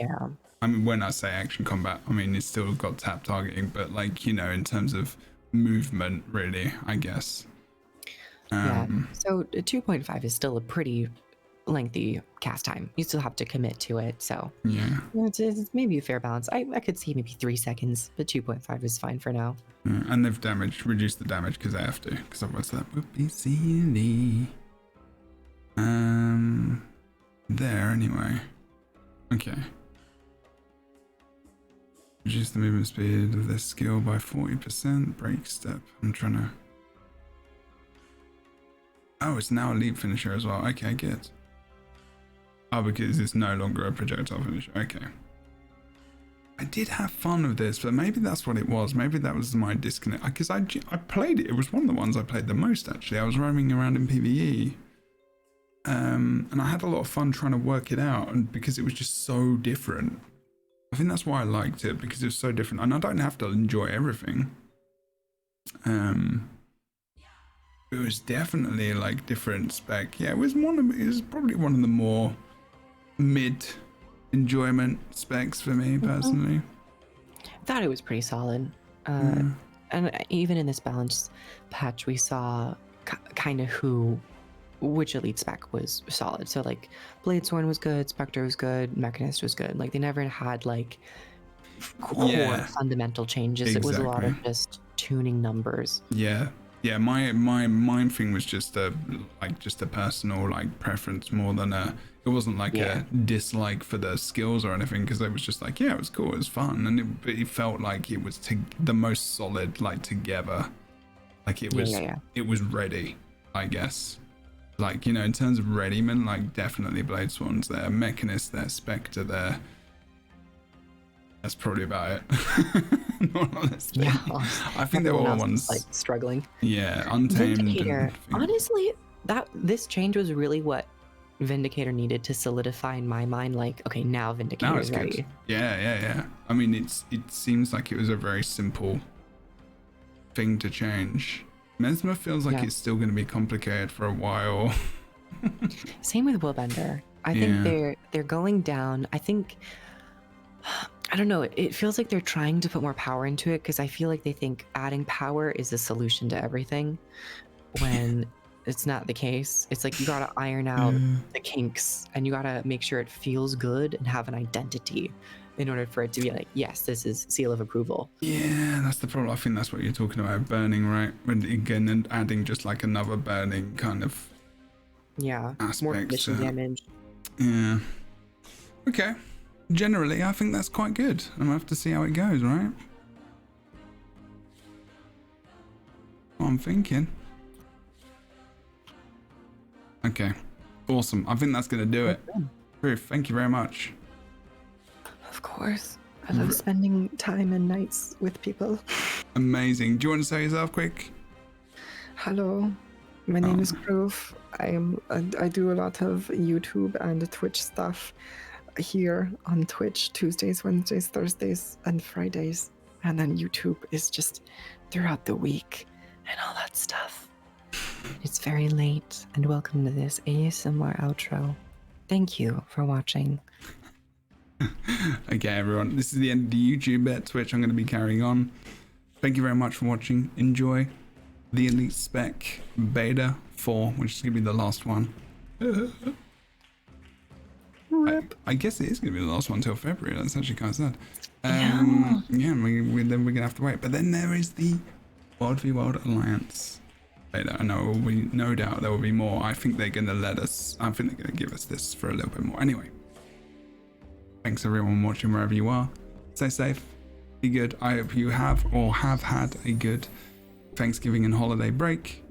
I mean, when I say action combat, I mean, it's still got tap targeting, but like, you know, in terms of movement, really, I guess. So 2.5 is still a pretty lengthy cast time. You still have to commit to it, so it's maybe a fair balance. I could see maybe 3 seconds, but 2.5 is fine for now. And they've reduced the damage because they have to, because otherwise that would be silly. There anyway. Okay. Reduce the movement speed of this skill by 40%. Break step. I'm trying to. Oh, it's now a leap finisher as well. Okay, good. Oh, because it's no longer a projectile finisher. Okay. I did have fun with this, but maybe that's what it was. Maybe that was my disconnect. Because I played it. It was one of the ones I played the most, actually. I was roaming around in PvE. And I had a lot of fun trying to work it out, and because it was just so different. I think that's why I liked it, because it was so different. And I don't have to enjoy everything. It was definitely like different spec. Yeah, it was probably one of the more mid enjoyment specs for me personally.
Thought it was pretty solid. And even in this balance patch, we saw kind of which elite spec was solid. So like Bladesworn was good, Specter was good, Mechanist was good. Like they never had like core fundamental changes. Exactly. It was a lot of just tuning numbers. Yeah, my main thing was just a personal like preference more than it wasn't like a dislike for the skills or anything, because it was just like, it was cool, it was fun, and it felt like it was the most solid, like together, like it was it was ready, I guess, like, you know, in terms of readyment, like definitely Bladesworn's there, Mechanist there, Specter there. That's probably about it. Not honestly. Yeah, I think there were ones like struggling.
Yeah, Untamed.
Vindicator. Honestly, this change was really what Vindicator needed to solidify in my mind, like, okay, now
Now
Vindicator
it's
is ready.
good. Yeah. I mean, it seems like it was a very simple thing to change. Mesmer feels like
Yeah.
it's still going to be complicated for a while.
Same with Willbender. I think they're going down. I think, I don't know, it feels like they're trying to put more power into it, because I feel like they think adding power is the solution to everything, when it's not the case. It's like you gotta iron out the kinks, and you gotta make sure it feels good and have an identity in order for it to be like, yes, this is seal of approval.
Yeah, that's the problem. I think that's what you're talking about, burning, right? When again, and adding just like another burning kind of
Yeah, more
aspect.
condition damage.
Yeah. Okay. Generally, I think that's quite good. I'm gonna have to see how it goes, right? What I'm thinking. Okay. Awesome. I think that's gonna do it. Kroof, thank you very much.
Of course. I love spending time and nights with people.
Amazing. Do you want to say yourself quick?
Hello, my name is Kroof. I do a lot of YouTube and Twitch stuff here on Twitch Tuesdays, Wednesdays, Thursdays, and Fridays. And then YouTube is just throughout the week and all that stuff.
It's very late, and welcome to this ASMR outro. Thank you for watching.
Okay, everyone. This is the end of the YouTube bit, Twitch. I'm going to be carrying on. Thank you very much for watching. Enjoy the Elite Spec Beta 4, which is going to be the last one. I guess it is going to be the last one until February. That's actually kind of sad. Yeah, then we're going to have to wait. But then there is the World v World Alliance beta. I know no doubt there will be more. I think they're going to I think they're going to give us this for a little bit more. Anyway, thanks everyone watching wherever you are. Stay safe, be good. I hope you have or have had a good Thanksgiving and holiday break.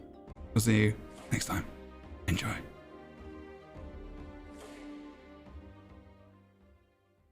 We'll see you next time. Enjoy.